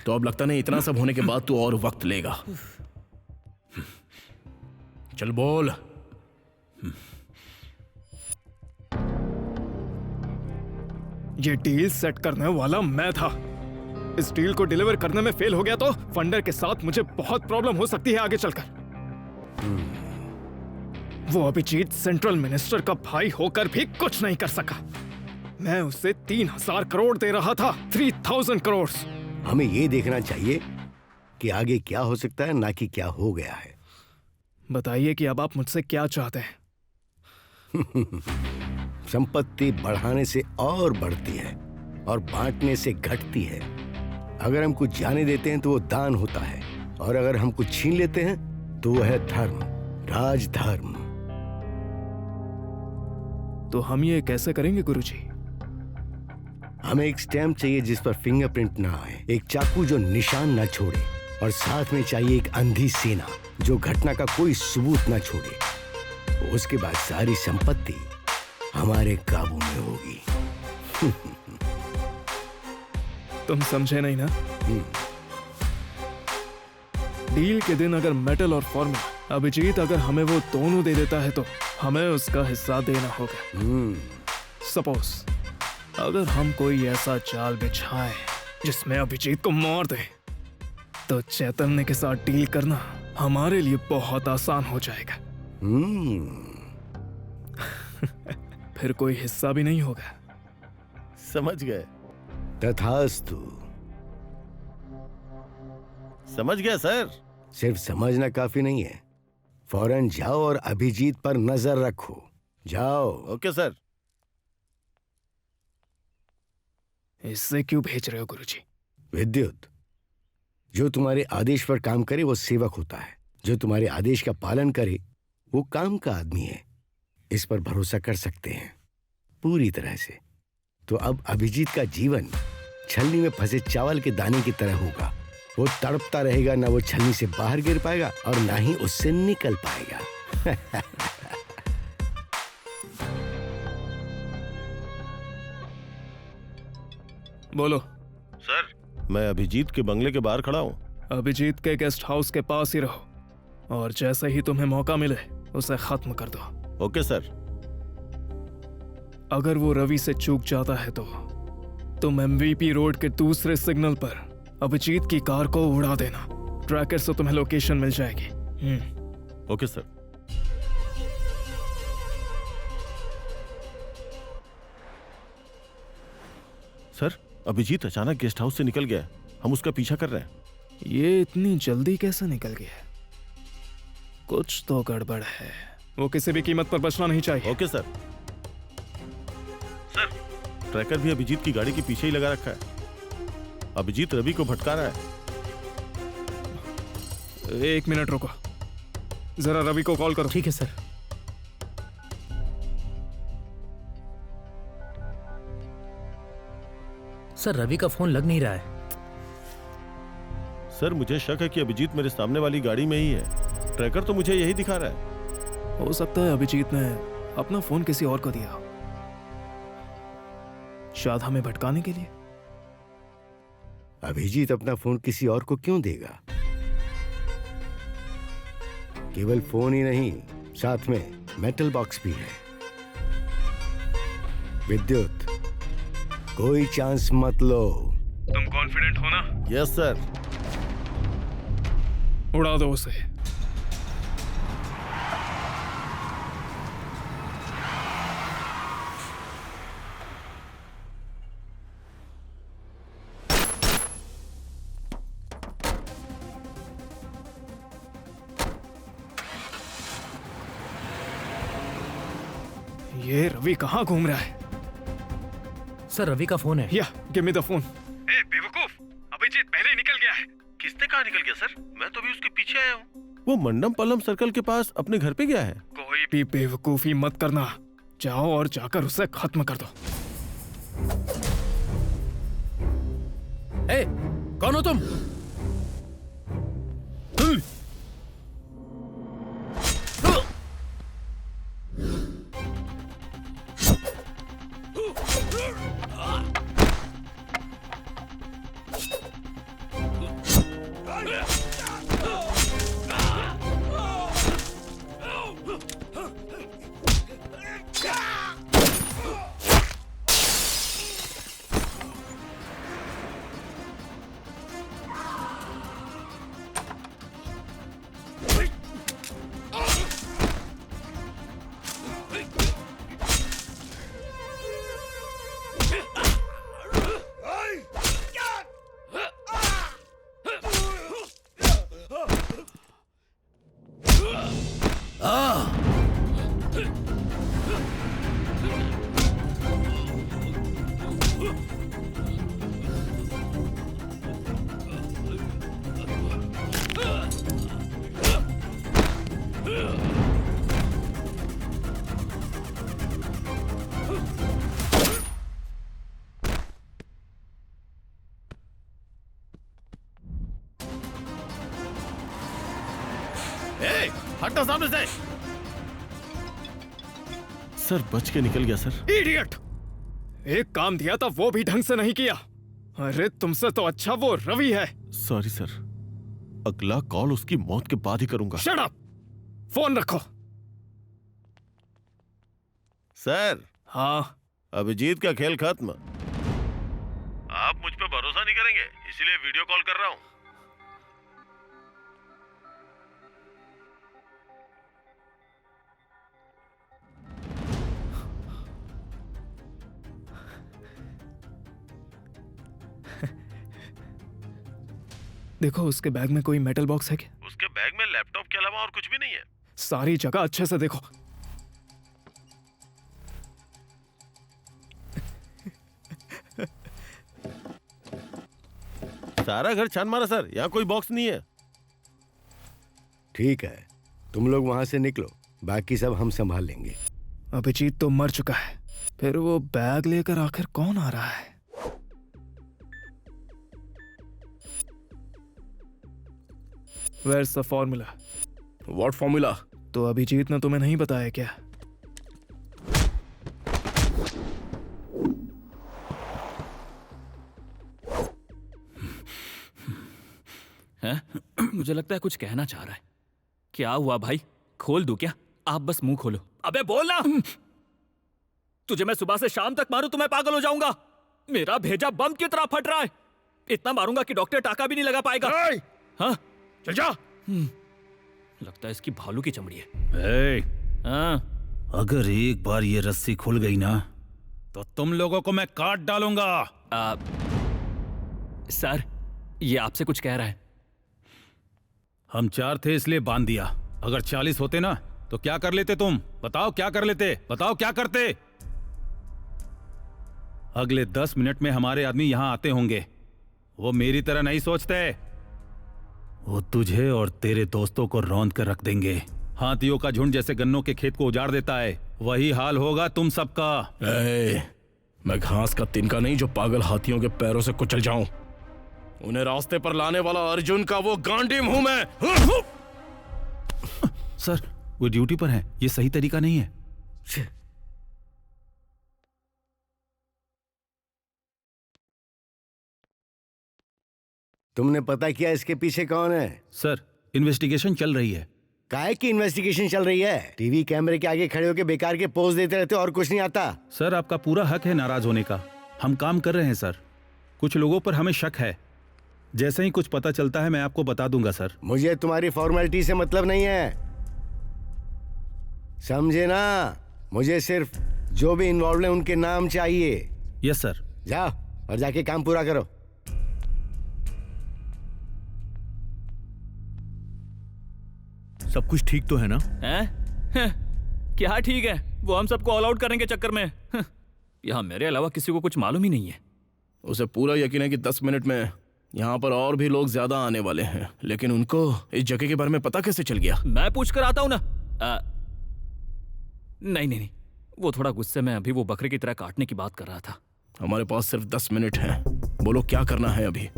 तो अब लगता नहीं इतना सब होने के बाद तू और वक्त लेगा। चल बोल। ये डील सेट करने वाला मैं था। इस डील को डिलीवर करने में फेल हो गया तो फंडर के साथ मुझे बहुत प्रॉब्लम हो सकती है आगे चलकर। वो अभिजीत सेंट्रल मिनिस्टर का भाई होकर भी कुछ नहीं कर सका। मैं उसे 3000 करोड़ दे रहा था, 3000 करोड़। हमें ये देखना चाहिए कि आगे क्या हो सकता है, ना कि क्या हो गया है। बताइए कि अब आप मुझसे क्या चाहते हैं? संपत्ति बढ़ाने से और बढ़ती है और बांटने से घटती है। अगर हम कुछ जाने देते हैं तो वो दान होता है, और अगर हम कुछ छीन लेते हैं तो वो है धर्म, राजधर्म। तो हम ये कैसे करेंगे गुरुजी? हमें एक स्टैम्प चाहिए जिस पर फिंगरप्रिंट ना आए, एक चाकू जो निशान ना छोड़े, और साथ में चाहिए एक अंधी सेना जो घटना का कोई सबूत ना छोड़े। उसके बाद सारी संपत्ति हमारे काबू में होगी। तुम समझे नहीं ना? डील के दिन अगर मेटल और फॉर्मूला अभिजीत अगर हमें वो दोनों दे देता है तो हमें उसका हिस्सा देना होगा। सपोज अगर हम कोई ऐसा जाल बिछाए जिसमें अभिजीत को मार दे तो चैतन्य के साथ डील करना हमारे लिए बहुत आसान हो जाएगा। फिर कोई हिस्सा भी नहीं होगा। समझ गए? तथास्तु। समझ गया सर। सिर्फ समझना काफी नहीं है, फौरन जाओ और अभिजीत पर नजर रखो। जाओ। Okay sir. इससे क्यों भेज रहे हो गुरुजी? विद्युत, जो तुम्हारे आदेश पर काम करे वो सेवक होता है, जो तुम्हारे आदेश का पालन करे वो काम का आदमी है। इस पर भरोसा कर सकते हैं पूरी तरह से। तो अब अभिजीत का जीवन छलनी में फंसे चावल के दाने की तरह होगा। वो तड़पता रहेगा, ना वो छलनी से बाहर गिर पाएगा और ना ही उससे निकल पाएगा। बोलो। सर, मैं अभिजीत के बंगले के बाहर खड़ा हूँ। अभिजीत के गेस्ट हाउस के पास ही रहो, और जैसे ही तुम्हें मौका मिले उसे खत्म कर दो। Okay sir. अगर वो रवि से चूक जाता है तो तुम MVP रोड के दूसरे सिग्नल पर अभिजीत की कार को उड़ा देना। ट्रैकर से तुम्हें लोकेशन मिल जाएगी। Okay sir. सर, अभिजीत अचानक गेस्ट हाउस से निकल गया। हम उसका पीछा कर रहे हैं। ये इतनी जल्दी कैसे निकल गया? कुछ तो गड़बड़ है। वो किसी भी कीमत पर बचना नहीं चाहिए। Okay sir. सर, ट्रैकर भी अभिजीत की गाड़ी के पीछे ही लगा रखा है। अभिजीत रवि को भटका रहा है। 1 मिनट रुको, जरा रवि को कॉल करो। ठीक है सर। सर, रवि का फोन लग नहीं रहा है। सर, मुझे शक है कि अभिजीत मेरे सामने वाली गाड़ी में ही है। ट्रैकर तो मुझे यही दिखा रहा है। हो सकता है अभिजीत ने अपना फोन किसी और को दिया, शायद हमें भटकाने के लिए। अभिजीत अपना फोन किसी और को क्यों देगा? केवल फोन ही नहीं, साथ में मेटल बॉक्स भी है। विद्युत, कोई चांस मत लो। तुम कॉन्फिडेंट हो ना? Yes sir. उड़ा दो उसे। ये रवि कहाँ घूम रहा है? सर, रवि का फोन है। या, गिव मी द फोन। ए बेवकूफ, अभिजीत पहले निकल गया है। किसने कहा निकल गया सर? मैं तो अभी उसके पीछे आया हूँ। वो मंडम पल्लम सर्कल के पास अपने घर पे गया है। कोई भी बेवकूफी मत करना। जाओ और जाकर उसे खत्म कर दो। ए, कौन हो तुम? हटो सामने से। सर बच के निकल गया सर। इडियट! एक काम दिया था वो भी ढंग से नहीं किया। अरे तुमसे तो अच्छा वो रवि है। सॉरी सर, अगला कॉल उसकी मौत के बाद ही करूंगा। Shut up! फोन रखो। सर। हाँ। अभिजीत का खेल खत्म। आप मुझ पे भरोसा नहीं करेंगे, इसीलिए वीडियो कॉल कर रहा हूं। देखो उसके बैग में कोई मेटल बॉक्स है क्या? उसके बैग में लैपटॉप के अलावा और कुछ भी नहीं है। सारी जगह अच्छे से देखो। सारा घर छान मारा सर, यहाँ कोई बॉक्स नहीं है। ठीक है, तुम लोग वहां से निकलो, बाकी सब हम संभाल लेंगे। अभिजीत तो मर चुका है, फिर वो बैग लेकर आखिर कौन आ रहा है? Where's the formula? What formula? तो अभिजीत ने तुम्हें नहीं बताया क्या? हैं? मुझे लगता है कुछ कहना चाह रहा है। क्या हुआ भाई? खोल दूं क्या? आप बस मुंह खोलो। अबे बोल ना। तुझे मैं सुबह से शाम तक मारूं तो मैं पागल हो जाऊंगा। मेरा भेजा बम की तरह फट रहा है। इतना मारूंगा कि डॉक्टर टाका भी नहीं लगा पाएगा। हाँ? चल जा। लगता है इसकी भालू की चमड़ी है। हाँ। अगर एक बार ये रस्सी खुल गई ना तो तुम लोगों को मैं काट डालूंगा। सर, ये आपसे कुछ कह रहा है। हम 4 थे इसलिए बांध दिया। अगर 40 होते ना तो क्या कर लेते तुम? बताओ क्या कर लेते? बताओ क्या करते? अगले 10 मिनट में हमारे आदमी यहां आते होंगे। वो मेरी तरह नहीं सोचते। वो तुझे और तेरे दोस्तों को रौंद कर रख देंगे। हाथियों का झुंड जैसे गन्नों के खेत को उजाड़ देता है, वही हाल होगा तुम सबका। मैं घास का तिनका नहीं जो पागल हाथियों के पैरों से कुचल जाऊं। उन्हें रास्ते पर लाने वाला अर्जुन का वो गांडीम हूं मैं। सर, वो ड्यूटी पर है, ये सही तरीका नहीं है। तुमने पता किया इसके पीछे कौन है? सर, इन्वेस्टिगेशन चल रही है। काहे की इन्वेस्टिगेशन चल रही है? टीवी कैमरे के आगे खड़े होकर बेकार के पोज देते रहते हो और कुछ नहीं आता। सर, आपका पूरा हक है नाराज होने का। हम काम कर रहे हैं सर। कुछ लोगों पर हमें शक है। जैसे ही कुछ पता चलता है मैं आपको बता दूंगा सर। मुझे तुम्हारी फॉर्मेलिटी से मतलब नहीं है, समझे ना? मुझे सिर्फ जो भी इन्वॉल्व है उनके नाम चाहिए। Yes sir. जाओ और जाके काम पूरा करो। सब कुछ ठीक तो है ना? क्या ठीक है? वो हम सबको ऑल आउट करने के चक्कर में यहाँ मेरे अलावा किसी को कुछ मालूम ही नहीं है। उसे पूरा यकीन है कि 10 मिनट में यहाँ पर और भी लोग ज्यादा आने वाले हैं, लेकिन उनको इस जगह के बारे में पता कैसे चल गया? मैं पूछ कर आता हूँ ना। नहीं, वो थोड़ा गुस्से में अभी वो बकरे की तरह काटने की बात कर रहा था। हमारे पास सिर्फ 10 मिनट हैं। बोलो क्या करना है अभी?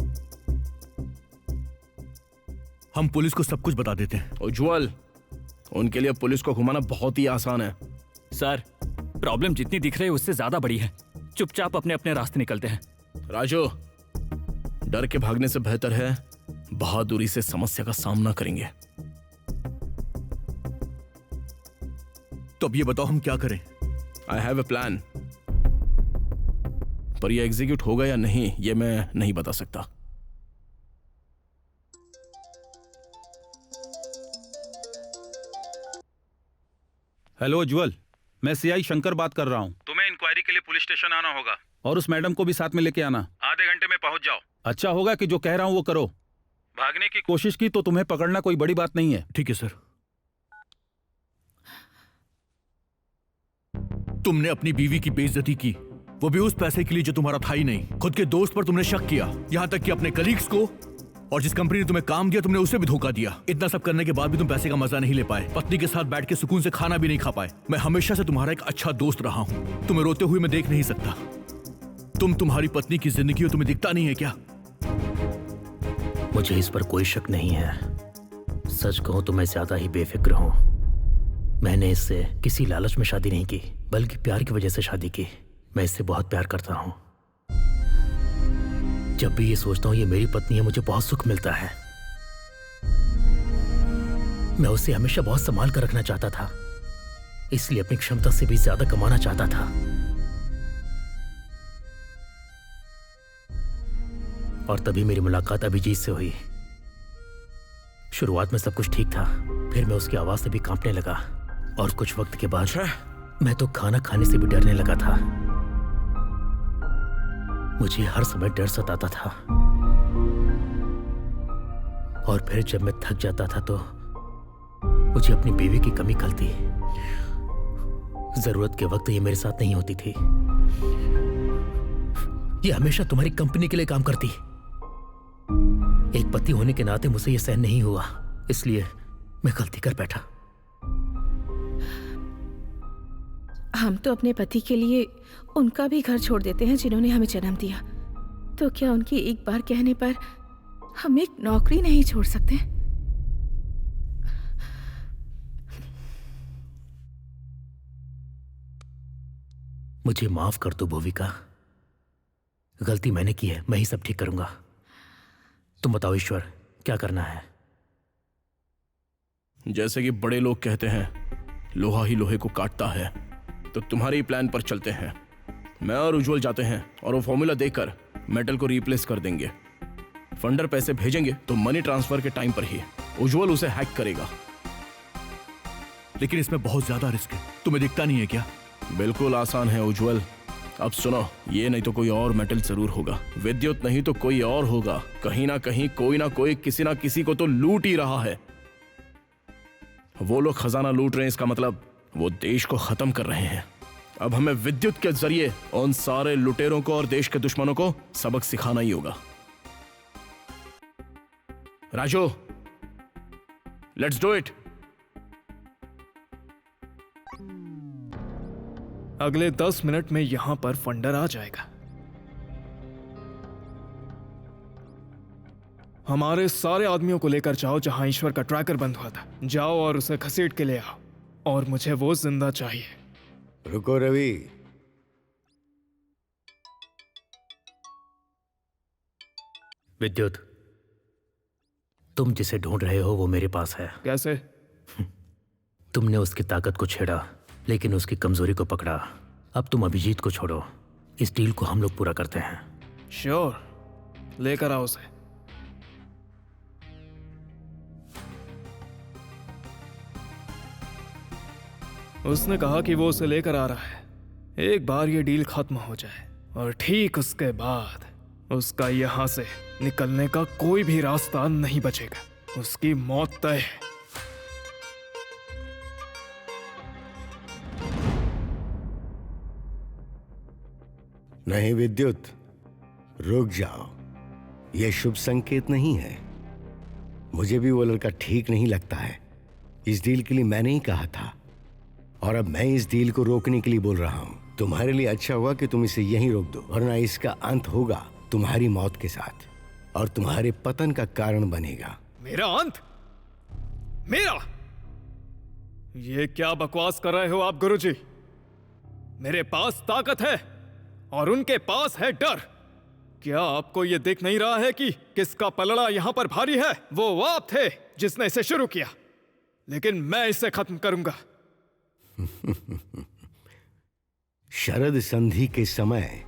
हम पुलिस को सब कुछ बता देते हैं। उज्जवल, उनके लिए पुलिस को घुमाना बहुत ही आसान है। सर, प्रॉब्लम जितनी दिख रही है उससे ज्यादा बड़ी है। चुपचाप अपने अपने रास्ते निकलते हैं। राजू, डर के भागने से बेहतर है बहादुरी से समस्या का सामना करेंगे। तो अब ये बताओ हम क्या करें? आई हैव ए प्लान, पर यह एग्जीक्यूट होगा या नहीं ये मैं नहीं बता सकता। हेलो उज्जवल, मैं सीआई शंकर बात कर रहा हूँ। तुम्हें इंक्वायरी के लिए पुलिस स्टेशन आना होगा और उस मैडम को भी साथ में लेके आना। आधे घंटे में पहुंच जाओ। अच्छा होगा कि जो कह रहा हूँ वो करो। भागने की कोशिश की तो तुम्हें पकड़ना कोई बड़ी बात नहीं है। ठीक है सर। तुमने अपनी बीवी की बेइज्जती की, वो भी उस पैसे के लिए जो तुम्हारा था ही नहीं। खुद के दोस्त पर तुमने शक किया, यहाँ तक कि अपने कलीग्स को, और जिस कंपनी ने तुम्हें काम दिया तुमने उसे भी धोखा दिया। इतना सब करने के बाद भी तुम पैसे का मजा नहीं ले पाए, पत्नी के साथ बैठ के सुकून से खाना भी नहीं खा पाए। मैं हमेशा से तुम्हारा एक अच्छा दोस्त रहा हूँ, तुम्हें रोते हुए मैं देख नहीं सकता। तुम्हारी पत्नी की जिंदगी हो, तुम्हें दिखता नहीं है क्या? मुझे इस पर कोई शक नहीं है। सच कहूं तो मैं ज्यादा ही बेफिक्र हूं। मैंने इससे किसी लालच में शादी नहीं की, बल्कि प्यार की वजह से शादी की। मैं इससे बहुत प्यार करता हूं। जब भी ये सोचता हूं ये मेरी पत्नी है, मुझे बहुत सुख मिलता है। मैं उसे हमेशा बहुत संभाल कर रखना चाहता था, इसलिए अपनी क्षमता से भी ज्यादा कमाना चाहता था। और तभी मेरी मुलाकात अभिजीत से हुई। शुरुआत में सब कुछ ठीक था, फिर मैं उसकी आवाज से भी कांपने लगा, और कुछ वक्त के बाद मैं तो खाना खाने से भी डरने लगा था। मुझे हर समय डर सताता था, और फिर जब मैं थक जाता था तो मुझे अपनी बीवी की कमी खलती। जरूरत के वक्त ये मेरे साथ नहीं होती थी, ये हमेशा तुम्हारी कंपनी के लिए काम करती। एक पति होने के नाते मुझे ये सहन नहीं हुआ, इसलिए मैं गलती कर बैठा। हम तो अपने पति के लिए उनका भी घर छोड़ देते हैं जिन्होंने हमें जन्म दिया, तो क्या उनकी एक बार कहने पर हम एक नौकरी नहीं छोड़ सकते? मुझे माफ कर दो भूविका, गलती मैंने की है, मैं ही सब ठीक करूंगा। तुम बताओ ईश्वर, क्या करना है? जैसे कि बड़े लोग कहते हैं, लोहा ही लोहे को काटता है, तो तुम्हारे ही प्लान पर चलते हैं। मैं और उज्जवल जाते हैं और वो फॉर्मूला देकर मेटल को रिप्लेस कर देंगे। फंडर पैसे भेजेंगे तो मनी ट्रांसफर के टाइम पर ही उज्जवल उसे हैक करेगा। लेकिन इसमें बहुत ज्यादा रिस्क है, तुम्हें दिखता नहीं है क्या? बिल्कुल आसान है उज्जवल। अब सुनो, ये नहीं तो कोई और मेटल जरूर होगा, विद्युत नहीं तो कोई और होगा। कहीं ना कहीं कोई ना कोई किसी ना किसी को तो लूट ही रहा है। वो लोग खजाना लूट रहे हैं, इसका मतलब वो देश को खत्म कर रहे हैं। अब हमें विद्युत के जरिए उन सारे लुटेरों को और देश के दुश्मनों को सबक सिखाना ही होगा। Raju, let's do it. अगले 10 मिनट में यहां पर फंडर आ जाएगा। हमारे सारे आदमियों को लेकर जाओ जहां ईश्वर का ट्रैकर बंद हुआ था। जाओ और उसे घसीट के ले आओ, और मुझे वो जिंदा चाहिए। रुको रवि, विद्युत, तुम जिसे ढूंढ रहे हो वो मेरे पास है। कैसे? तुमने उसकी ताकत को छेड़ा, लेकिन उसकी कमजोरी को पकड़ा। अब तुम अभिजीत को छोड़ो, इस डील को हम लोग पूरा करते हैं। श्योर, लेकर आओ उसे। उसने कहा कि वो उसे लेकर आ रहा है। एक बार ये डील खत्म हो जाए और ठीक उसके बाद उसका यहां से निकलने का कोई भी रास्ता नहीं बचेगा। उसकी मौत तय है। नहीं विद्युत, रुक जाओ, यह शुभ संकेत नहीं है। मुझे भी वो लड़का ठीक नहीं लगता है। इस डील के लिए मैंने ही कहा था, और अब मैं इस डील को रोकने के लिए बोल रहा हूं। तुम्हारे लिए अच्छा हुआ कि तुम इसे यहीं रोक दो, वरना इसका अंत होगा तुम्हारी मौत के साथ, और तुम्हारे पतन का कारण बनेगा। मेरा अंत? मेरा? ये क्या बकवास कर रहे हो आप गुरुजी? मेरे पास ताकत है और उनके पास है डर। क्या आपको ये दिख नहीं रहा है कि किसका पलड़ा यहाँ पर भारी है? वो आप थे जिसने इसे शुरू किया, लेकिन मैं इसे खत्म करूंगा। शरद संधि के समय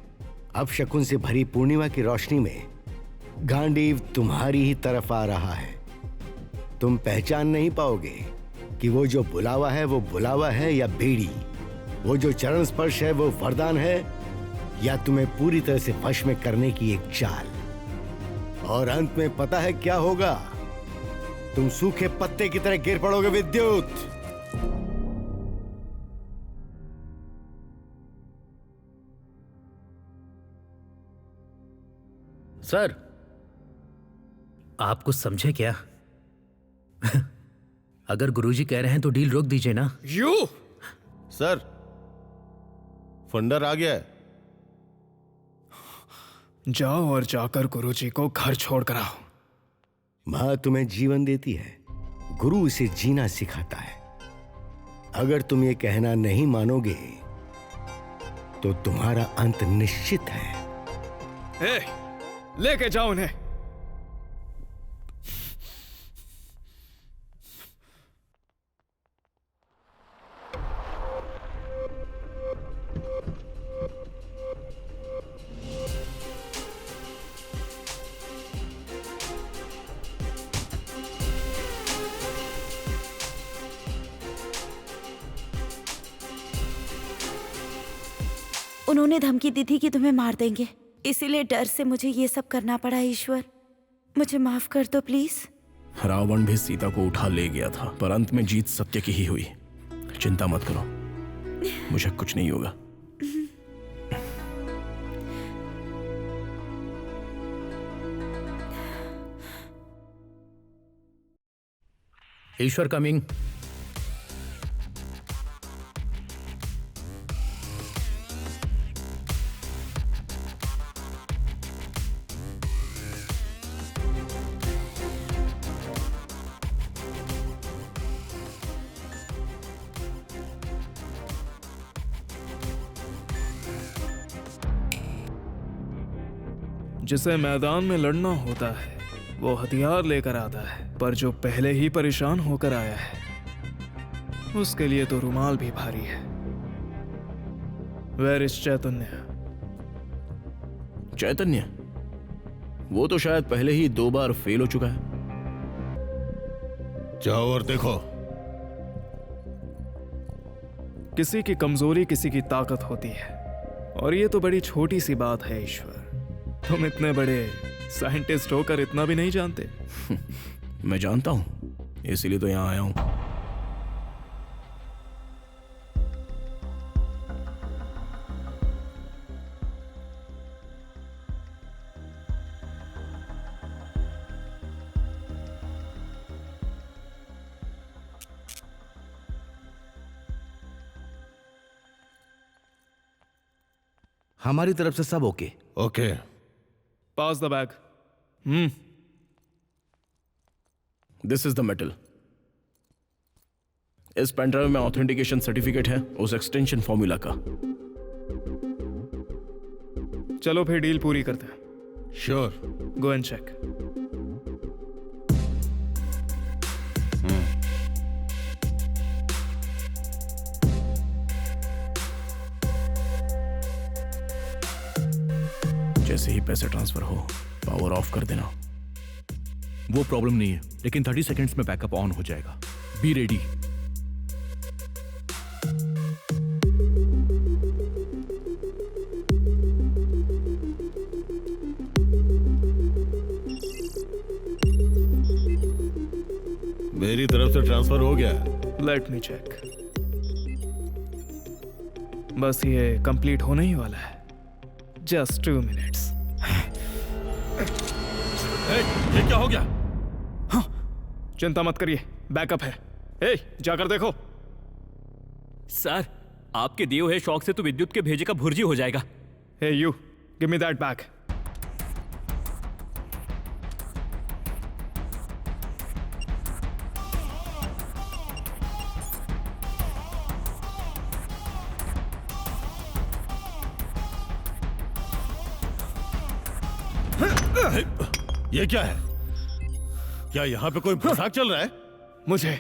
अपशकुन से भरी पूर्णिमा की रोशनी में गांडीव तुम्हारी ही तरफ आ रहा है। तुम पहचान नहीं पाओगे कि वो जो बुलावा है वो बुलावा है या बेड़ी, वो जो चरण स्पर्श है वो वरदान है या तुम्हें पूरी तरह से वश में करने की एक चाल। और अंत में पता है क्या होगा? तुम सूखे पत्ते की तरह गिर पड़ोगे विद्युत। सर, आप कुछ समझे क्या? अगर गुरुजी कह रहे हैं तो डील रोक दीजिए ना। यू सर, फंडर आ गया है। जाओ और जाकर गुरुजी को घर छोड़कर आओ। माँ तुम्हें जीवन देती है, गुरु इसे जीना सिखाता है। अगर तुम ये कहना नहीं मानोगे तो तुम्हारा अंत निश्चित है। लेके जाओ उन्हें। उन्होंने धमकी दी थी कि तुम्हें मार देंगे, इसीलिए डर से मुझे ये सब करना पड़ा। ईश्वर, मुझे माफ कर दो प्लीज। रावण भी सीता को उठा ले गया था, पर अंत में जीत सत्य की ही हुई। चिंता मत करो, मुझे कुछ नहीं होगा। ईश्वर कमिंग। जिसे मैदान में लड़ना होता है वो हथियार लेकर आता है, पर जो पहले ही परेशान होकर आया है उसके लिए तो रुमाल भी भारी है। वेयर इज चैतन्य? चैतन्य? वो तो शायद पहले ही 2 बार फेल हो चुका है। जाओ और देखो। किसी की कमजोरी किसी की ताकत होती है, और ये तो बड़ी छोटी सी बात है। ईश्वर, तुम इतने बड़े साइंटिस्ट होकर इतना भी नहीं जानते। मैं जानता हूं, इसीलिए तो यहां आया हूं। हमारी तरफ से सब okay. Okay, pass the bag. This is the metal. इस पेनड्राइव में ऑथेंटिकेशन सर्टिफिकेट है उस एक्सटेंशन फॉर्मूला का। चलो फिर डील पूरी करते हैं। श्योर। Go and check. जैसे ही पैसे ट्रांसफर हो पावर ऑफ कर देना। वो प्रॉब्लम नहीं है, लेकिन 30 सेकंड्स में बैकअप ऑन हो जाएगा। Be ready. मेरी तरफ से ट्रांसफर हो गया। Let me check. बस ये कंप्लीट होने ही वाला है। Just 2 minutes. ये क्या हो गया? हाँ, चिंता मत करिए, बैकअप है। जाकर देखो। सर, आपके दिए हुए शॉक से तो विद्युत के भेजे का भुर्जी हो जाएगा। You give me that back. ये क्या है? क्या यहाँ पे कोई मजाक चल रहा है? मुझे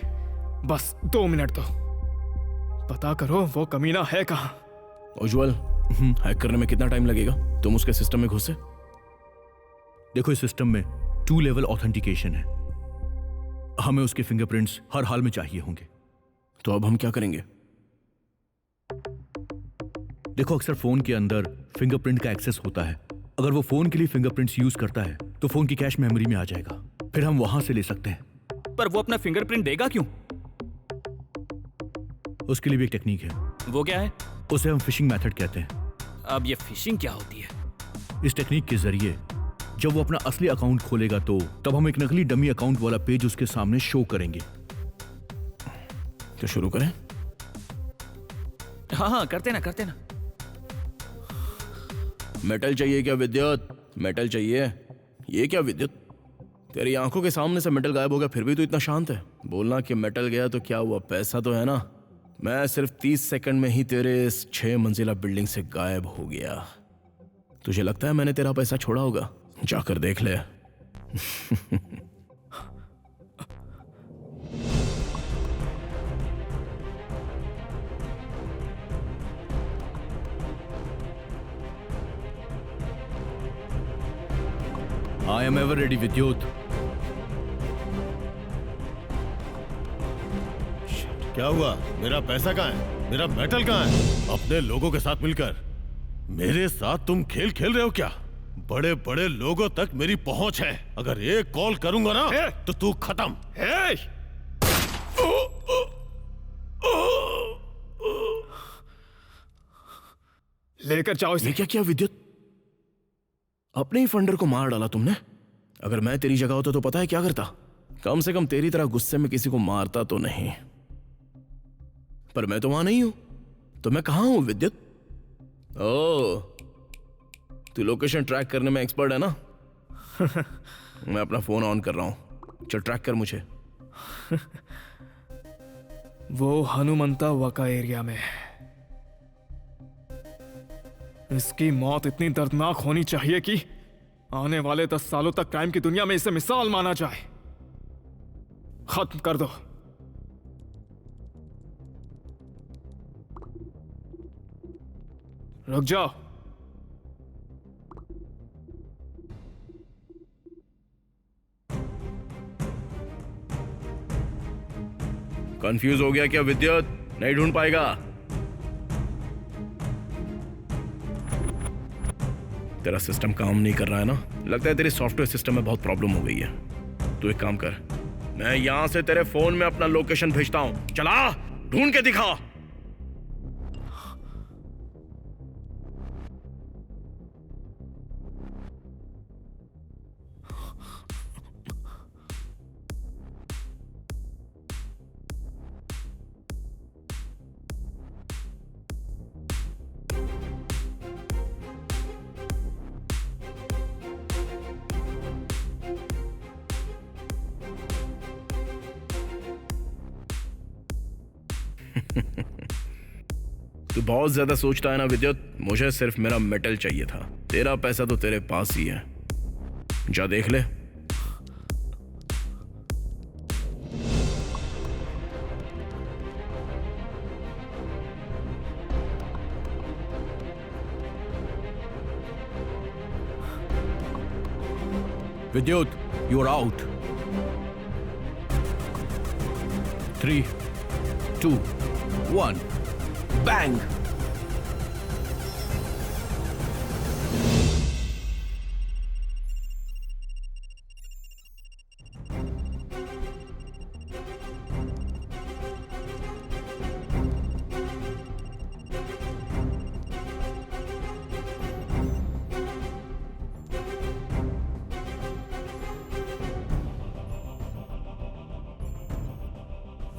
बस 2 मिनट दो, पता करो वो कमीना है कहाँ। उज्जवल, हैक करने में कितना टाइम लगेगा? तुम उसके सिस्टम में घुसे? देखो, इस सिस्टम में 2 लेवल ऑथेंटिकेशन है। हमें उसके फिंगरप्रिंट्स हर हाल में चाहिए होंगे। तो अब हम क्या करेंगे? देखो, अक्सर फोन के अंदर फिंगरप्रिंट का एक्सेस होता है। अगर वो फोन के लिए फिंगरप्रिंट्स यूज करता है तो फोन की कैश मेमोरी में आ जाएगा, फिर हम वहां से ले सकते हैं। पर वो अपना फिंगरप्रिंट देगा क्यों? उसके लिए भी एक टेक्निक है। वो क्या है? उसे हम फिशिंग मेथड कहते हैं। अब ये फिशिंग क्या होती है? इस टेक्निक के जरिए जब वो अपना असली अकाउंट खोलेगा तो तब हम एक नकली डमी अकाउंट वाला पेज उसके सामने शो करेंगे। तो शुरू करें? हाँ, करते ना। मेटल चाहिए क्या विद्युत? मेटल चाहिए? ये क्या विद्युत? तेरी आंखों के सामने से मेटल गायब हो गया, फिर भी तू इतना शांत है। बोलना कि मेटल गया तो क्या हुआ, पैसा तो है ना। मैं सिर्फ 30 सेकंड में ही तेरे इस 6 मंजिला बिल्डिंग से गायब हो गया। तुझे लगता है मैंने तेरा पैसा छोड़ा होगा? जाकर देख ले। आई एम एवर रेडी विद्युत। क्या हुआ? मेरा पैसा कहाँ है? मेरा मेटल कहाँ है? अपने लोगों के साथ मिलकर मेरे साथ तुम खेल खेल रहे हो क्या? बड़े बड़े लोगों तक मेरी पहुंच है। अगर एक कॉल करूंगा ना तो तू खत्म। लेकर जाओ इसे। ये क्या किया विद्युत? अपने ही फंडर को मार डाला तुमने। अगर मैं तेरी जगह होता तो पता है क्या करता? कम से कम तेरी तरह गुस्से में किसी को मारता तो नहीं। पर मैं तो वहां नहीं हूं, तो मैं कहां हूं विद्युत? ओह, तू लोकेशन ट्रैक करने में एक्सपर्ट है ना? मैं अपना फोन ऑन कर रहा हूं, चल ट्रैक कर मुझे। वो हनुमंता वका एरिया में। इसकी मौत इतनी दर्दनाक होनी चाहिए कि आने वाले 10 सालों तक क्राइम की दुनिया में इसे मिसाल माना जाए। खत्म कर दो। रुक जाओ। कंफ्यूज हो गया क्या विद्युत? नहीं ढूंढ पाएगा? तेरा सिस्टम काम नहीं कर रहा है ना? लगता है तेरी सॉफ्टवेयर सिस्टम में बहुत प्रॉब्लम हो गई है। तू एक काम कर, मैं यहां से तेरे फोन में अपना लोकेशन भेजता हूं, चला ढूंढ के दिखा। तू बहुत ज्यादा सोचता है ना विद्युत। मुझे सिर्फ मेरा मेटल चाहिए था। तेरा पैसा तो तेरे पास ही है, जा देख ले। Vidyut, you are out. 3, 2, 1, bang.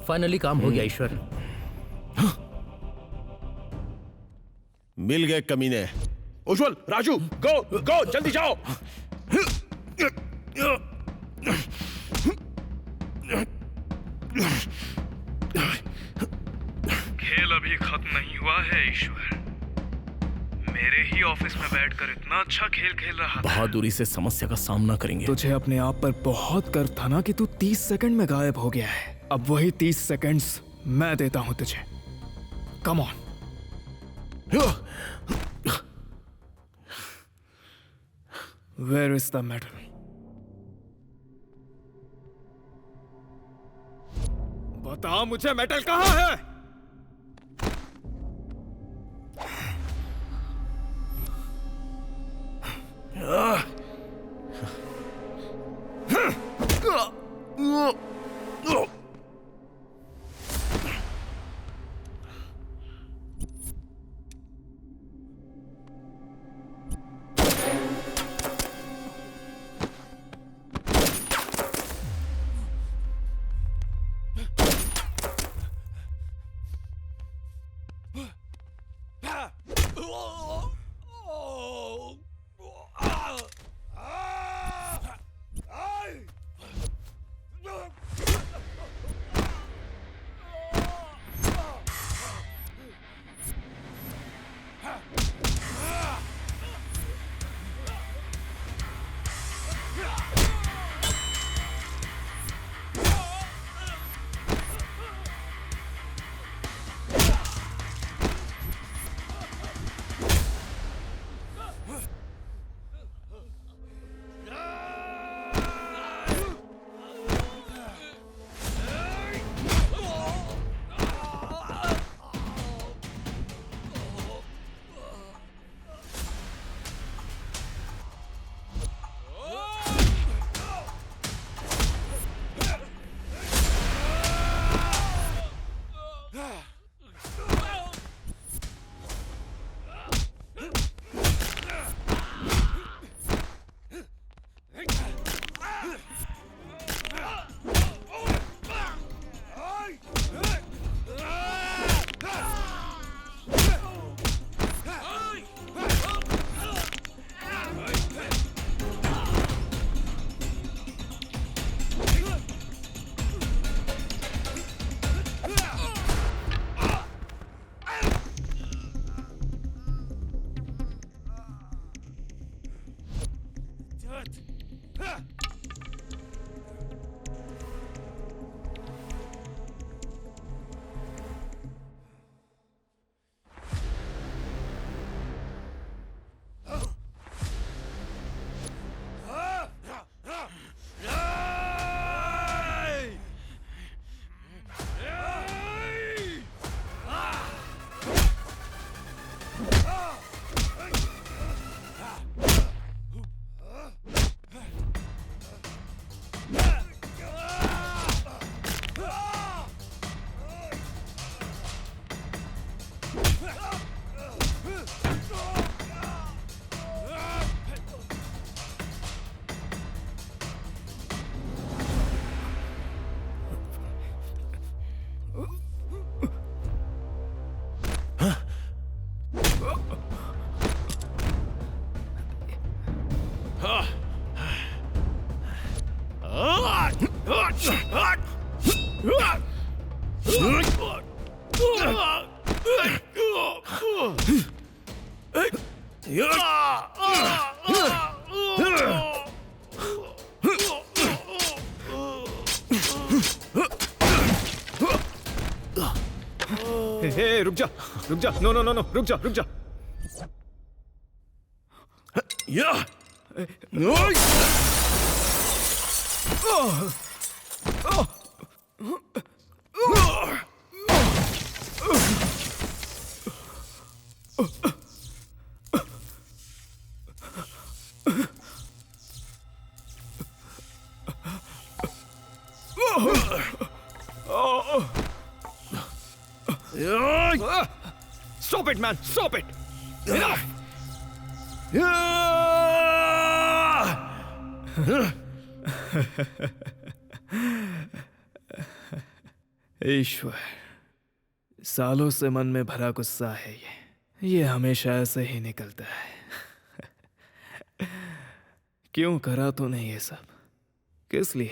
Finally काम हो गया ईश्वर। मिल गए कमीने। उज्जवल, राजू, गो गो, जल्दी जाओ। खेल अभी खत्म नहीं हुआ है ईश्वर। मेरे ही ऑफिस में बैठकर इतना अच्छा खेल खेल रहा था। बहादुरी से समस्या का सामना करेंगे। तुझे अपने आप पर बहुत गर्व था ना कि तू 30 सेकंड में गायब हो गया है। अब वही 30 सेकंड्स मैं देता हूं तुझे। Come on. Where is the medal? बता मुझे, मेडल कहाँ है? हे रुक जा, नो नो नो नो, रुक जा। Stop it, man! Stop it! Enough! ईश्वर, सालों से मन में भरा गुस्सा है ये हमेशा ऐसे ही निकलता है। क्यों करा तूने ये सब? किस लिए?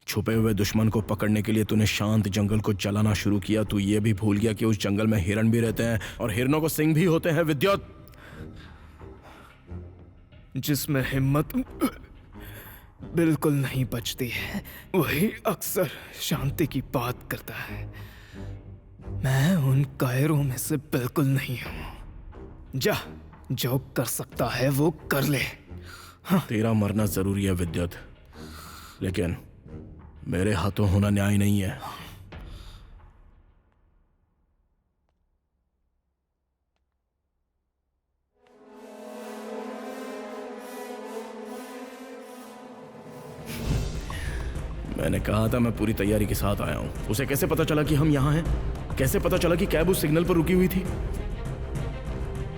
छुपे हुए दुश्मन को पकड़ने के लिए तूने शांत जंगल को जलाना शुरू किया। तू ये भी भूल गया कि उस जंगल में हिरण भी रहते हैं और हिरणों को सिंग भी होते हैं। विद्युत, जिसमें हिम्मत बिल्कुल नहीं बचती है, वही अक्सर शांति की बात करता है। मैं उन कायरों में से बिल्कुल नहीं हूं। जा, जो कर सकता है वो कर ले। तेरा मरना जरूरी है विद्युत, लेकिन मेरे हाथों होना न्याय नहीं है। मैंने कहा था मैं पूरी तैयारी के साथ आया हूं। उसे कैसे पता चला कि हम यहां हैं? कैसे पता चला कि कैब उस सिग्नल पर रुकी हुई थी?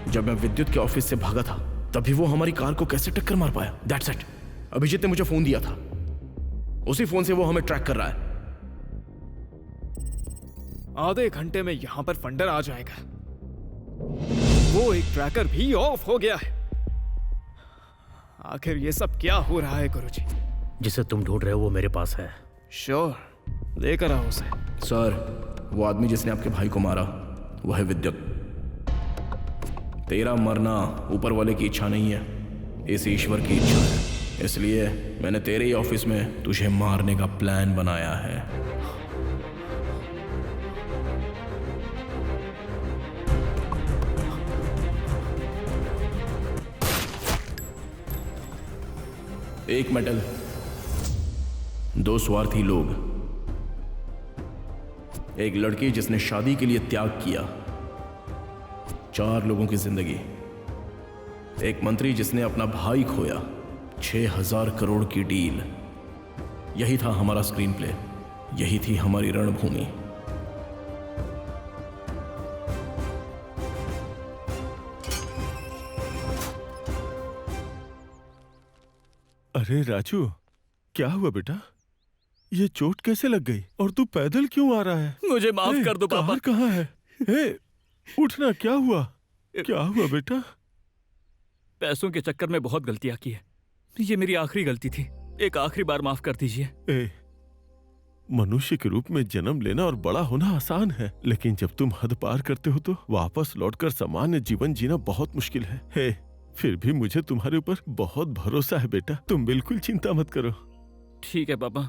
जब मैं विद्युत के ऑफिस से भागा था तभी वो हमारी कार को कैसे टक्कर मार पाया? That's it. अभिजीत ने मुझे फोन दिया था, उसी फोन से वो हमें ट्रैक कर रहा है। आधे घंटे में यहां पर फंडर आ जाएगा। वो एक ट्रैकर भी ऑफ हो गया है। आखिर ये सब क्या हो रहा है गुरुजी? जिसे तुम ढूंढ रहे हो वो मेरे पास है। श्योर, लेकर आओ उसे। सर, वो आदमी जिसने आपके भाई को मारा वो है विद्युत। तेरा मरना ऊपर वाले की इच्छा नहीं है, इस ईश्वर की इच्छा है। इसलिए मैंने तेरे ही ऑफिस में तुझे मारने का प्लान बनाया है। एक मेटल, दो स्वार्थी लोग, एक लड़की जिसने शादी के लिए त्याग किया, 4 लोगों की जिंदगी, एक मंत्री जिसने अपना भाई खोया, 6000 करोड़ की डील। यही था हमारा स्क्रीन प्ले, यही थी हमारी रणभूमि। अरे राजू, क्या हुआ बेटा? ये चोट कैसे लग गई? और तू पैदल क्यों आ रहा है? मुझे माफ कर दो पापा। कार कहाँ है? उठना, क्या हुआ? क्या हुआ बेटा? पैसों के चक्कर में बहुत गलतियां की है। ये मेरी आखिरी गलती थी। एक आखिरी बार माफ कर दीजिए। मनुष्य के रूप में जन्म लेना और बड़ा होना आसान है, लेकिन जब तुम हद पार करते हो तो वापस लौटकर सामान्य जीवन जीना बहुत मुश्किल है। फिर भी मुझे तुम्हारे ऊपर बहुत भरोसा है बेटा, तुम बिल्कुल चिंता मत करो। ठीक है पापा।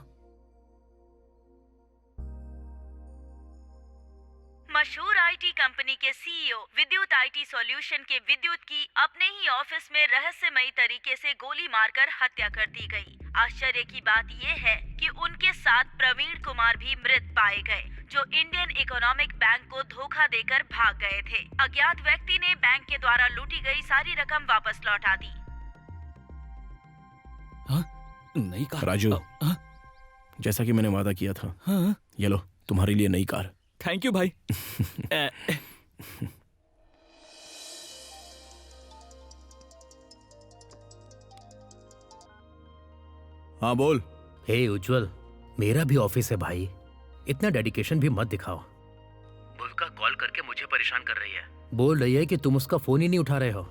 मशहूर आईटी कंपनी के सीईओ विद्युत आईटी सॉल्यूशन के विद्युत की अपने ही ऑफिस में रहस्यमयी तरीके से गोली मारकर हत्या कर दी गई। आश्चर्य की बात यह है कि उनके साथ प्रवीण कुमार भी मृत पाए गए, जो इंडियन इकोनॉमिक बैंक को धोखा देकर भाग गए थे। अज्ञात व्यक्ति ने बैंक के द्वारा लूटी गई सारी रकम वापस लौटा दी। नई कार? राजू, जैसा कि मैंने वादा किया था, ये लो तुम्हारे लिए नई कार। थैंक यू भाई। हाँ बोल। हे उज्जवल, मेरा भी ऑफिस है भाई, इतना डेडिकेशन भी मत दिखाओ। बुल्का कॉल करके मुझे परेशान कर रही है, बोल रही है कि तुम उसका फोन ही नहीं उठा रहे हो।